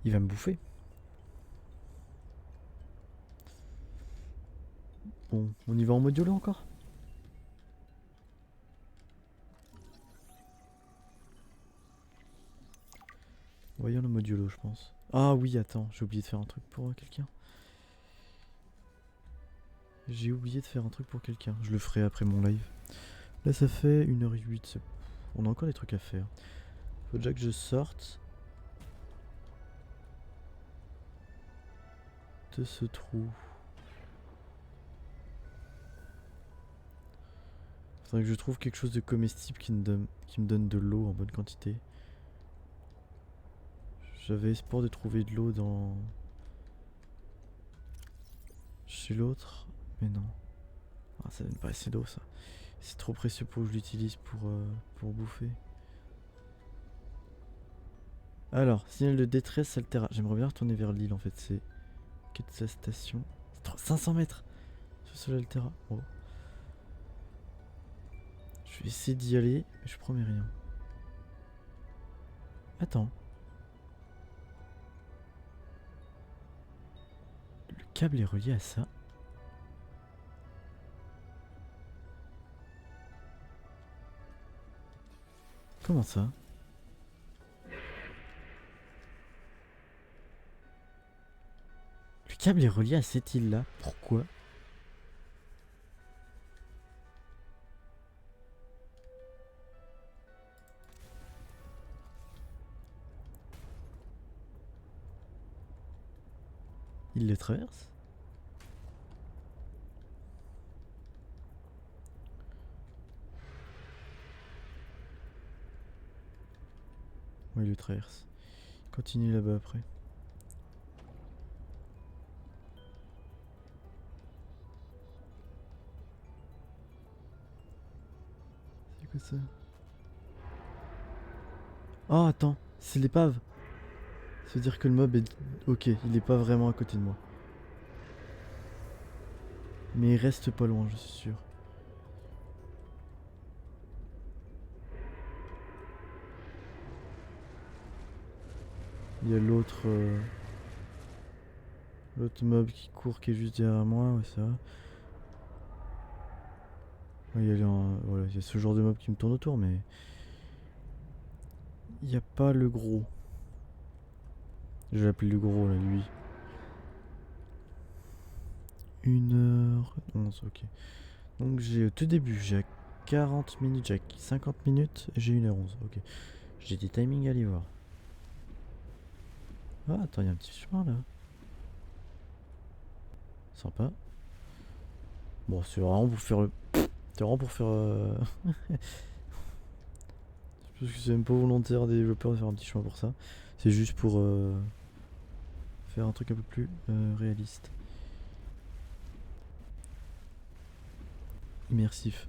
Il va me bouffer. Bon, on y va en modulo encore? Voyons le modulo, je pense. Ah oui, attends, j'ai oublié de faire un truc pour quelqu'un. J'ai oublié de faire un truc pour quelqu'un. Je le ferai après mon live. Là, ça fait 1h08. On a encore des trucs à faire. Faut déjà que je sorte de ce trou. Faudrait que je trouve quelque chose de comestible qui me donne de l'eau en bonne quantité. J'avais espoir de trouver de l'eau dans... chez l'autre, mais non. Ah, ça donne pas assez d'eau, ça. C'est trop précieux pour que je l'utilise pour bouffer. Alors, signal de détresse Altera. J'aimerais bien retourner vers l'île en fait. C'est quête de sa station. 500 mètres sur l'Altera. Oh. Je vais essayer d'y aller, mais je promets rien. Attends. Le câble est relié à ça. Comment ça? Le câble est relié à cette île-là. Pourquoi? Il le traverse? Ouais, il le traverse. Continue là-bas après. C'est quoi ça? Oh, attends, c'est l'épave. Ça veut dire que le mob est... Ok, il est pas vraiment à côté de moi. Mais il reste pas loin, je suis sûr. Il y a l'autre mob qui court qui est juste derrière moi, ouais ça va. Ouais, voilà, il y a ce genre de mob qui me tourne autour, mais il n'y a pas le gros. Je vais l'appeler le gros là, lui. 1h11, ok. Donc j'ai au tout début, j'ai 40 minutes, j'ai 50 minutes et j'ai 1h11, ok. J'ai des timings à aller voir. Ah, attends, il y a un petit chemin là. Sympa. Bon, c'est vraiment pour faire le. C'est vraiment pour faire. Parce que c'est même pas volontaire des développeurs de faire un petit chemin pour ça. C'est juste pour faire un truc un peu plus réaliste. Immersif.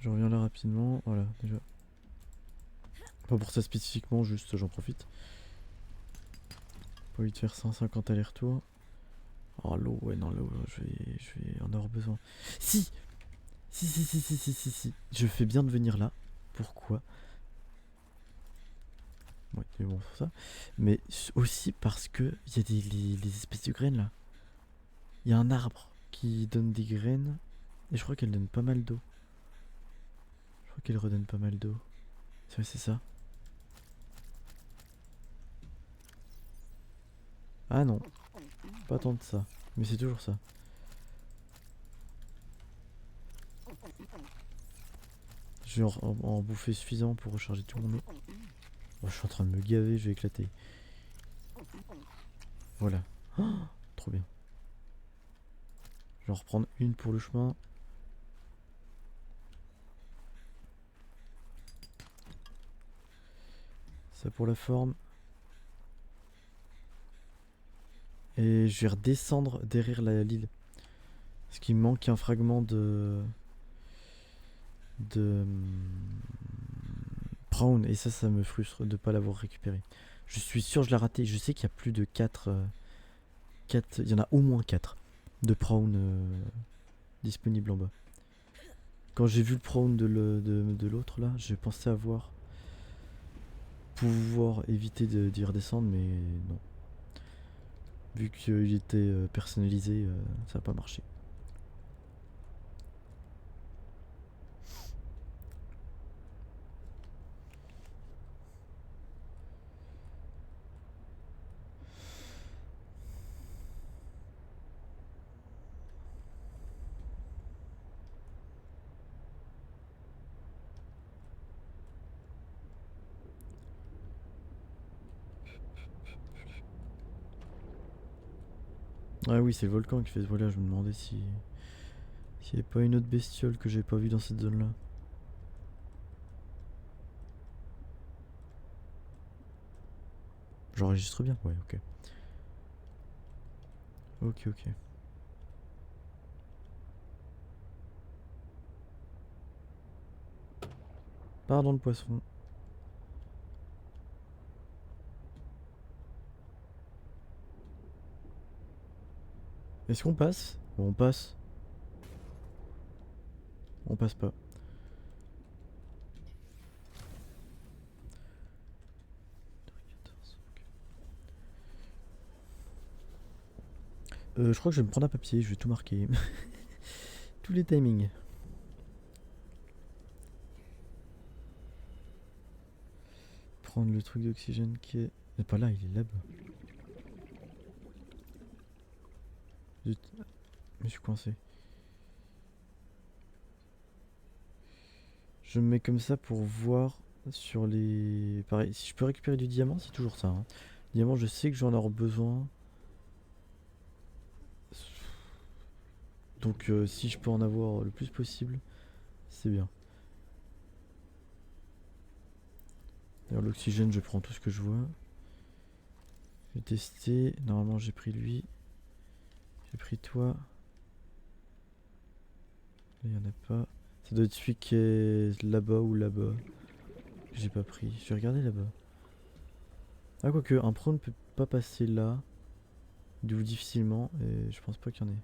Je reviens là rapidement, voilà, déjà. Pas pour ça spécifiquement, juste j'en profite. Pas envie de faire 150 allers-retours. Oh l'eau, ouais non l'eau, je vais en avoir besoin. Si. Je fais bien de venir là. Pourquoi? Ouais, c'est bon pour ça. Mais aussi parce que il y a les espèces de graines là. Il y a un arbre qui donne des graines. Et je crois qu'elle donne pas mal d'eau. Je crois qu'elle redonne pas mal d'eau. C'est ça. Ah non. Pas tant de ça. Mais c'est toujours ça. Je vais en bouffer suffisant pour recharger tout mon eau. Oh, je suis en train de me gaver, je vais éclater. Voilà. Oh, trop bien. Je vais en reprendre une pour le chemin. Ça pour la forme. Et je vais redescendre derrière l'île. Parce qu'il me manque un fragment de Brown. Et ça me frustre de ne pas l'avoir récupéré. Je suis sûr que je l'ai raté. Je sais qu'il y a plus de 4... il y en a au moins 4 de Brown disponibles en bas. Quand j'ai vu le Brown de l'autre là, j'ai pensé pouvoir éviter d'y redescendre, mais non. Vu qu'il était personnalisé, ça n'a pas marché. Ah oui, c'est le volcan qui fait ce voilà, je me demandais s'il n'y avait pas une autre bestiole que j'ai pas vue dans cette zone là. J'enregistre bien, ouais, ok. Ok. Pardon le poisson. Est-ce qu'on passe? Bon, on passe. On passe pas. Je crois que je vais me prendre un papier, je vais tout marquer. Tous les timings. Prendre le truc d'oxygène qui est... Il n'est pas là, il est là-bas. Zut. Je suis coincé. Je me mets comme ça pour voir sur les... Pareil, si je peux récupérer du diamant, c'est toujours ça. Hein. Diamant, je sais que j'en aurai besoin. Donc si je peux en avoir le plus possible, c'est bien. D'ailleurs l'oxygène, je prends tout ce que je vois. Je vais tester. Normalement j'ai pris lui. J'ai pris toi. Là il n'y en a pas. Ça doit être celui qui est là-bas ou là-bas. J'ai pas pris. Je vais regarder là-bas. Ah quoique, un prône peut pas passer là. D'où difficilement. Et je pense pas qu'il y en ait.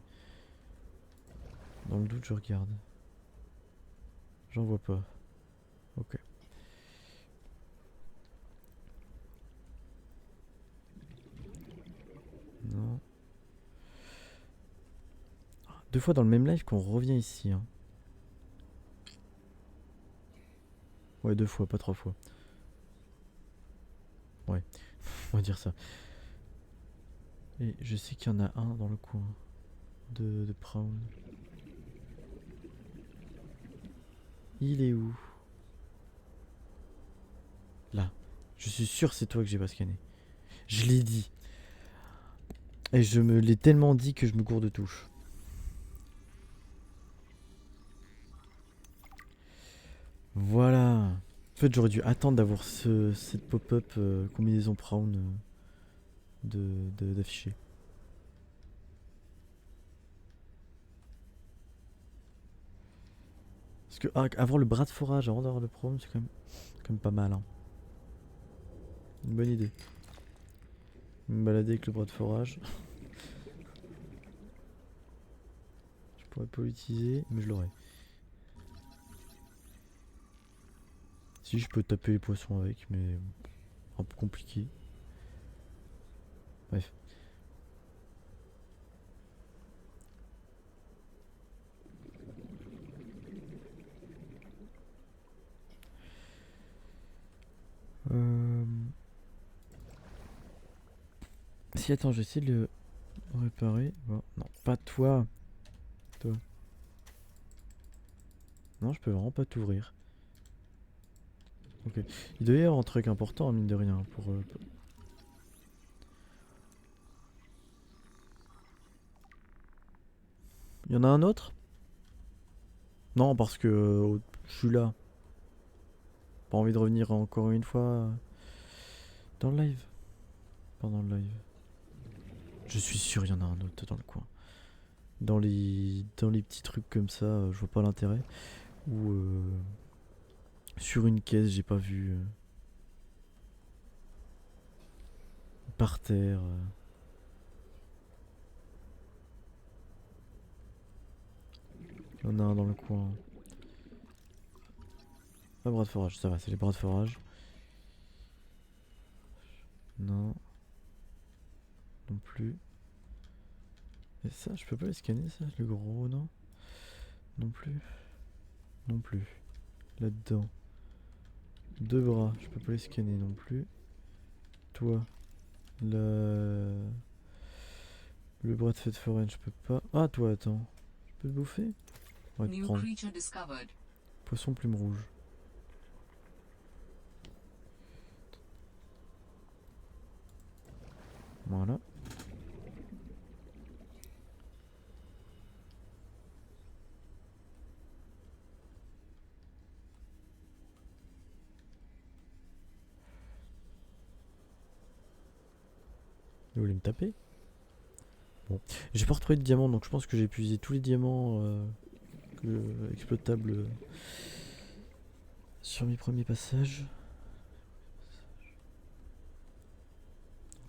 Dans le doute, je regarde. J'en vois pas. Ok. Non. 2 fois dans le même live qu'on revient ici. Hein. Ouais, 2 fois, pas 3 fois. Ouais, on va dire ça. Et je sais qu'il y en a un dans le coin de Brown. Il est où? Là. Je suis sûr que c'est toi que j'ai pas scanné. Je l'ai dit. Et je me l'ai tellement dit que je me cours de touche. Voilà. En fait, j'aurais dû attendre d'avoir cette pop-up combinaison Brown d'afficher. Parce que avoir le bras de forage avant d'avoir le Brown, c'est quand même pas mal. Hein. Une bonne idée. Me balader avec le bras de forage. Je pourrais pas l'utiliser, mais je l'aurais. Si je peux taper les poissons avec, mais un peu compliqué. Bref. Si attends, j'essaie de le réparer. Bon, non, pas toi. Toi. Non, je peux vraiment pas t'ouvrir. Ok. Il doit y avoir un truc important, mine de rien, pour... Il y en a un autre? Non, parce que je suis là. Pas envie de revenir encore une fois dans le live. Pendant le live. Je suis sûr il y en a un autre dans le coin. Dans les petits trucs comme ça, je vois pas l'intérêt. Ou sur une caisse, j'ai pas vu. Par terre. Il y en a un dans le coin. Pas bras de forage, ça va, c'est les bras de forage. Non. Non plus. Et ça, je peux pas les scanner, ça, le gros, non? Non plus. Non plus. Là-dedans. 2 bras, je peux pas les scanner non plus. Toi. Le bras de fête foraine, je peux pas. Ah, toi, attends. Je peux te bouffer? On va te New prendre. creature discovered. Poisson plume rouge. Voilà. Il voulait me taper. Bon. J'ai pas retrouvé de diamants, donc je pense que j'ai épuisé tous les diamants exploitables sur mes premiers passages.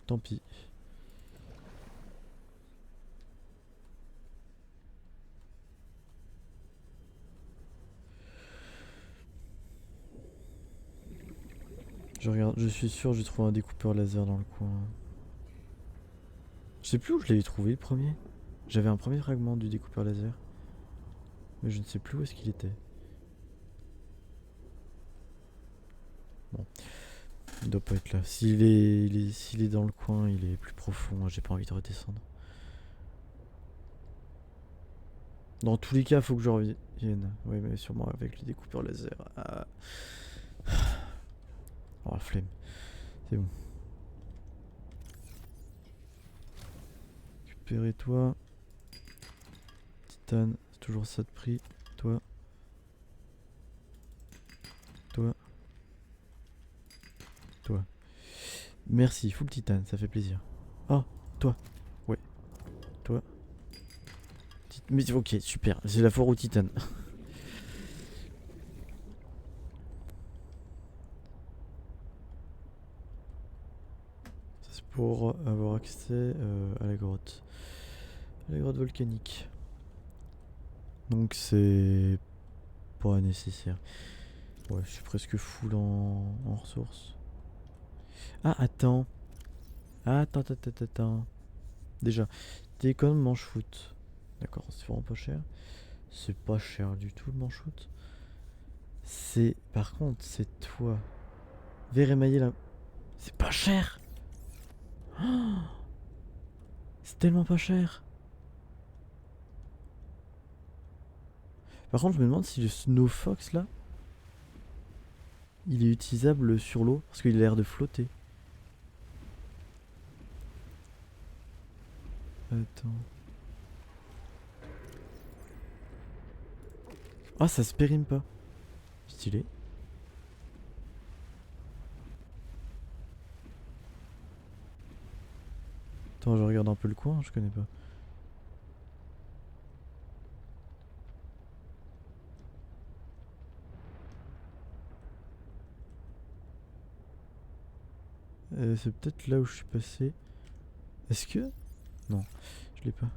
Tant pis. Je regarde, je suis sûr que j'ai trouvé un découpeur laser dans le coin. Je sais plus où je l'avais trouvé le premier. J'avais un premier fragment du découpeur laser. Mais je ne sais plus où est-ce qu'il était. Bon. Il doit pas être là. S'il est dans le coin, il est plus profond. J'ai pas envie de redescendre. Dans tous les cas, faut que je revienne. Oui, mais sûrement avec le découpeur laser. Ah. Oh, la flemme. C'est bon. Récupérer toi. Titane, c'est toujours ça de prix. Toi. Toi. Toi. Merci, full titane, ça fait plaisir. Oh, toi. Ouais. Toi. Mais ok, super. C'est la foire au titane. Ça se pour avoir accès à la grotte. La grotte volcanique. Donc c'est pas nécessaire. Ouais, je suis presque full en ressources. Ah, attends. Attends. Déjà, télécom manche-foot. D'accord, c'est vraiment pas cher. C'est pas cher du tout le manche-foot. C'est. Par contre, c'est toi. Verre émaillé là. C'est pas cher! Oh, c'est tellement pas cher! Par contre, je me demande si le Snow Fox là. Il est utilisable sur l'eau parce qu'il a l'air de flotter. Attends. Ah, ça se périme pas. Stylé. Attends, je regarde un peu le coin, je connais pas. C'est peut-être là où je suis passé. Est-ce que... Non, je l'ai pas.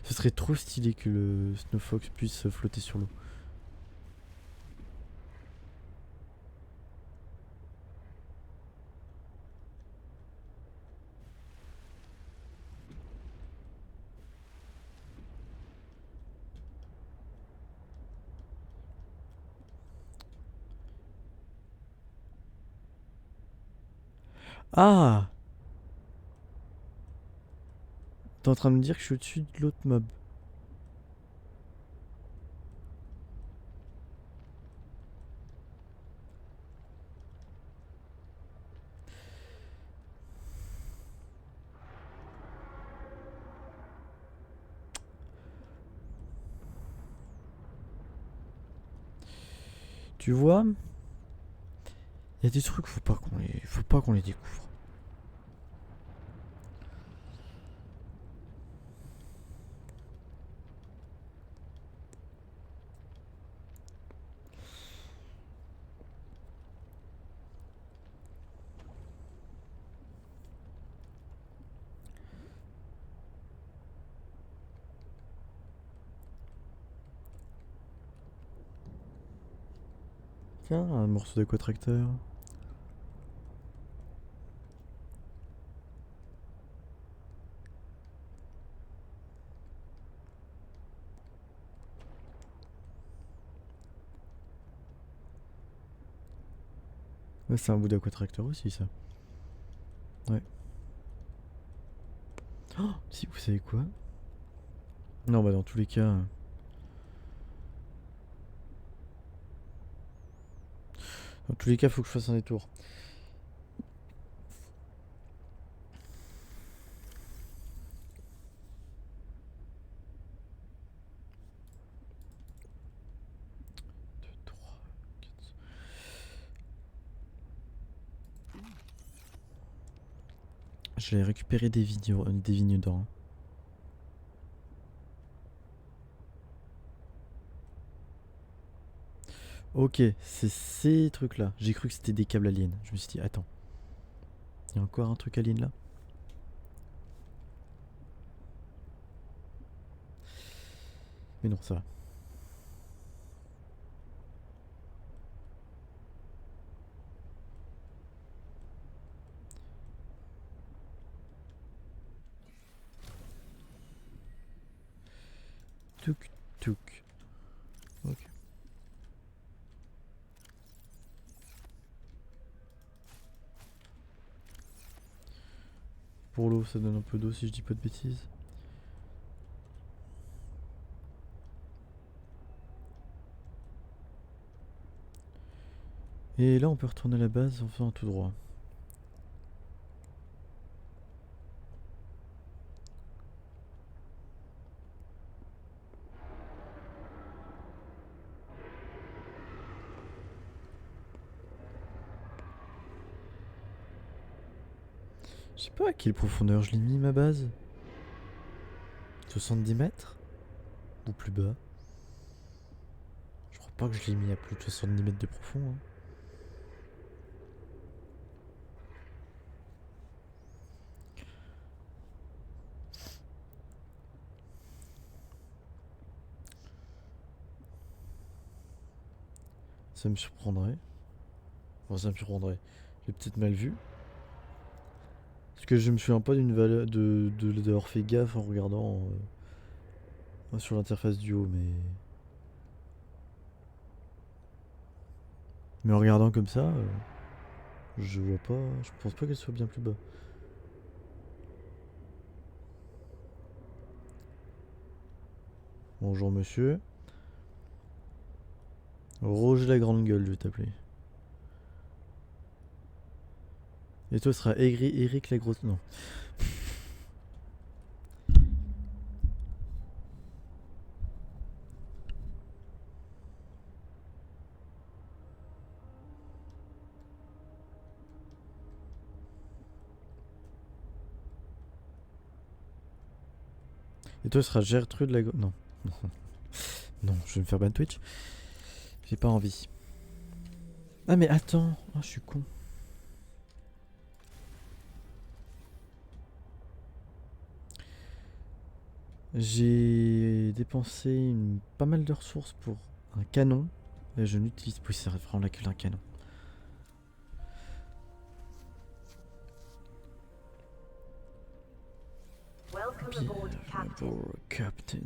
Ce serait trop stylé que le Snow Fox puisse flotter sur l'eau. Ah! T'es en train de me dire que je suis au-dessus de l'autre mob. Tu vois? Il y a des trucs, faut pas qu'on les découvre. Tiens, un morceau d'aquatracteur. Ouais, c'est un bout d'aquatracteur aussi, ça. Ouais. Oh, si, vous savez quoi? Non, bah dans tous les cas... Dans tous les cas, faut que je fasse un détour. Deux, trois, quatre. J'ai récupéré des vignes d'or. Hein. Ok, c'est ces trucs là. J'ai cru que c'était des câbles aliens. Je me suis dit, attends. Il y a encore un truc alien là? Mais non, ça va. Touk, touk. Ok. Pour l'eau, ça donne un peu d'eau si je dis pas de bêtises. Et là, on peut retourner à la base en faisant tout droit. Je sais pas à quelle profondeur je l'ai mis ma base. 70 mètres? Ou plus bas? Je crois pas que je l'ai mis à plus de 70 mètres de profond. Hein. Ça me surprendrait. Enfin, ça me surprendrait. J'ai peut-être mal vu. Parce que je me souviens pas d'une valeur d'avoir fait gaffe en regardant sur l'interface du haut, mais en regardant comme ça, je vois pas. Je pense pas qu'elle soit bien plus bas. Bonjour monsieur. Roger la grande gueule, je vais t'appeler. Et toi, ce sera Eric la grosse. Non. Et toi, ce sera Gertrude la grosse. Non. Non, je vais me faire ban Twitch. J'ai pas envie. Ah, mais attends. Ah, je suis con. J'ai dépensé pas mal de ressources pour un canon. Et je n'utilise plus, c'est vraiment là que un canon. Welcome aboard, Captain. Bienvenue, Captain.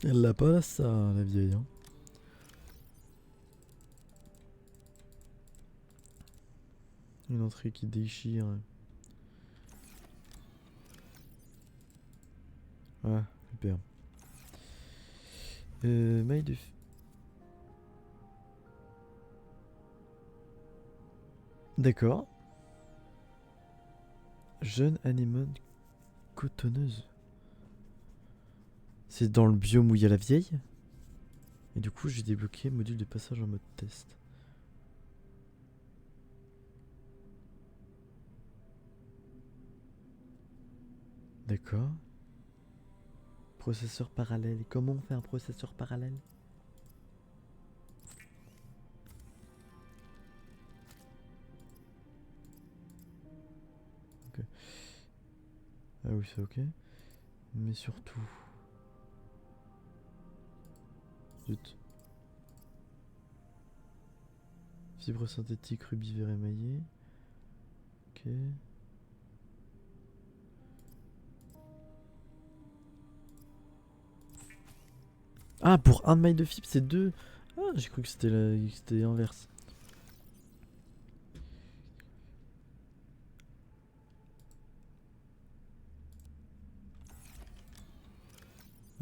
Elle l'a pas ça, la vieille. Hein. Une entrée qui déchire. Ah, super. Maille de... D'accord. Jeune anémone cotonneuse. C'est dans le biome où il y a la vieille. Et du coup, j'ai débloqué module de passage en mode test. D'accord. Processeur parallèle. Comment on fait un processeur parallèle? Ok. Ah oui, c'est ok. Mais surtout... Zut. Fibre synthétique, rubis vert émaillé. Ok. Ah, pour un maille de fibre, c'est deux. Ah, j'ai cru que c'était inverse.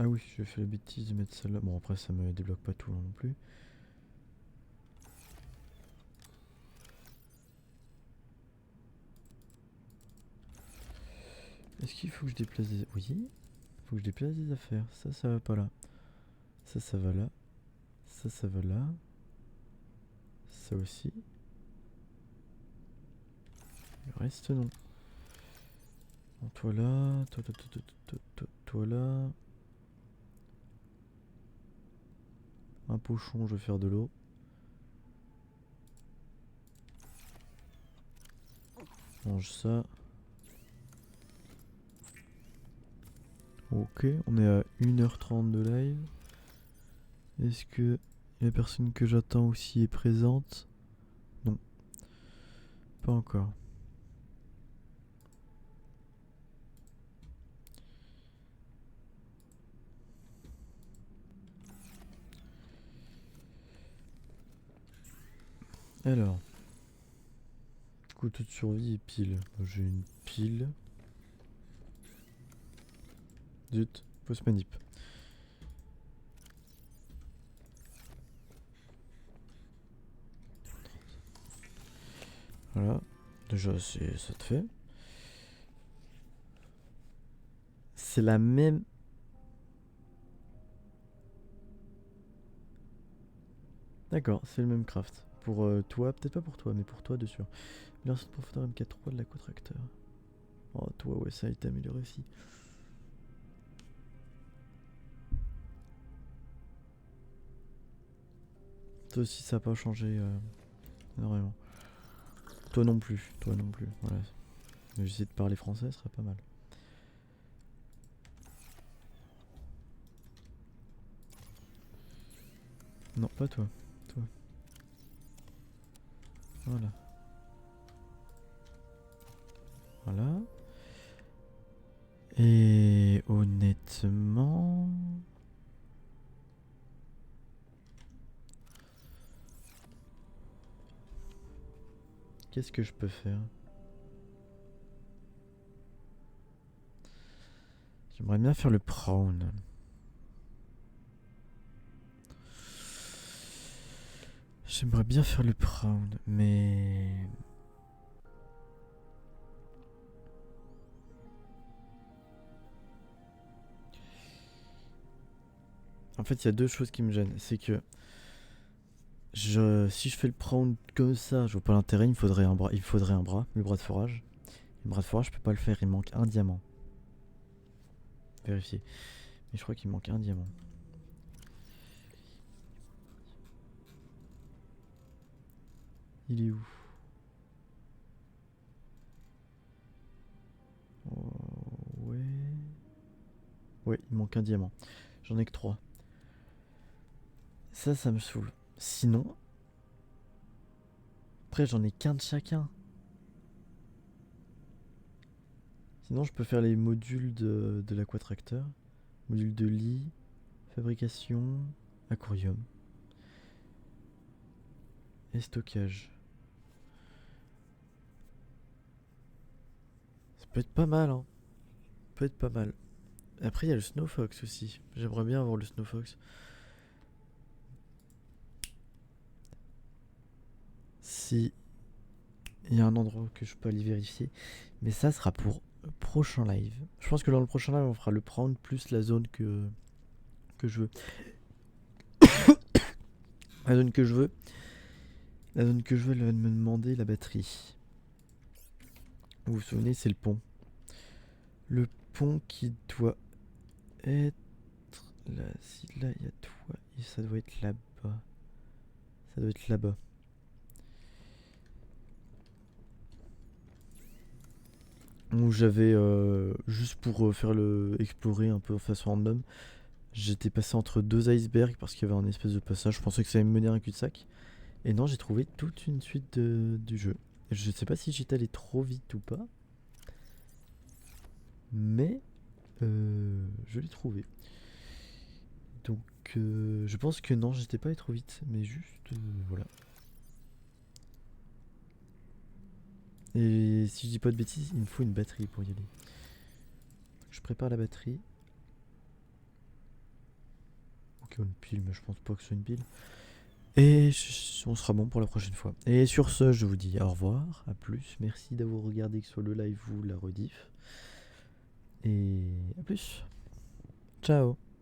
Ah oui, j'ai fait la bêtise de mettre celle-là. Bon, après, ça me débloque pas tout non plus. Est-ce qu'il faut que je déplace des... Oui. Il faut que je déplace des affaires. Ça va pas là. Ça va là. Ça va là. Ça aussi. Le reste, non. Bon, toi là. Toi là. Un pochon, je vais faire de l'eau. Mange ça. Ok, on est à 1h30 de live. Est-ce que la personne que j'attends aussi est présente? Non. Pas encore. Alors. Couteau de survie et pile. J'ai une pile. Zut, fausse manip. Voilà. Déjà, ça te fait. C'est la même... D'accord, c'est le même craft. Pour toi, peut-être pas pour toi, mais pour toi de sûr. L'ancien profondeur MK3 de la contracteur. Oh, toi, ouais, ça a été amélioré aussi. Toi aussi, ça n'a pas changé énormément. Toi non plus, voilà. J'essaie de parler français, ce serait pas mal. Non, pas toi. Toi. Voilà. Voilà. Et honnêtement... Qu'est-ce que je peux faire? J'aimerais bien faire le prawn. J'aimerais bien faire le prawn, mais... En fait, il y a deux choses qui me gênent. C'est que... si je fais le prawn comme ça, je vois pas l'intérêt, il me faudrait un bras, le bras de forage. Le bras de forage, je peux pas le faire, il manque un diamant. Vérifier. Mais je crois qu'il manque un diamant. Il est où? Oh, ouais. Ouais, il manque un diamant. J'en ai que 3. Ça me saoule. Sinon... Après, j'en ai qu'un de chacun. Sinon, je peux faire les modules de l'aquatracteur. Module de lit, fabrication, aquarium. Et stockage. Ça peut être pas mal, hein. Ça peut être pas mal. Après, il y a le Snowfox aussi. J'aimerais bien avoir le Snowfox. Si il y a un endroit que je peux aller vérifier. Mais ça sera pour le prochain live. Je pense que dans le prochain live, on fera le prendre plus la zone que je veux. La zone que je veux. La zone que je veux, elle va me demander la batterie. Vous vous souvenez, c'est le pont. Le pont qui doit être là. Si là, il y a toi. Et ça doit être là-bas. Ça doit être là-bas. Où j'avais, juste pour faire explorer un peu en façon random, j'étais passé entre deux icebergs parce qu'il y avait un espèce de passage. Je pensais que ça allait me mener à un cul-de-sac. Et non, j'ai trouvé toute une suite du jeu. Je sais pas si j'étais allé trop vite ou pas. Mais je l'ai trouvé. Donc je pense que non, j'étais pas allé trop vite. Mais juste, voilà. Et si je dis pas de bêtises, il me faut une batterie pour y aller. Je prépare la batterie. Ok, une pile, mais je pense pas que ce soit une pile. Et on sera bon pour la prochaine fois. Et sur ce, je vous dis au revoir, à plus. Merci d'avoir regardé que ce soit le live ou la rediff. Et à plus. Ciao.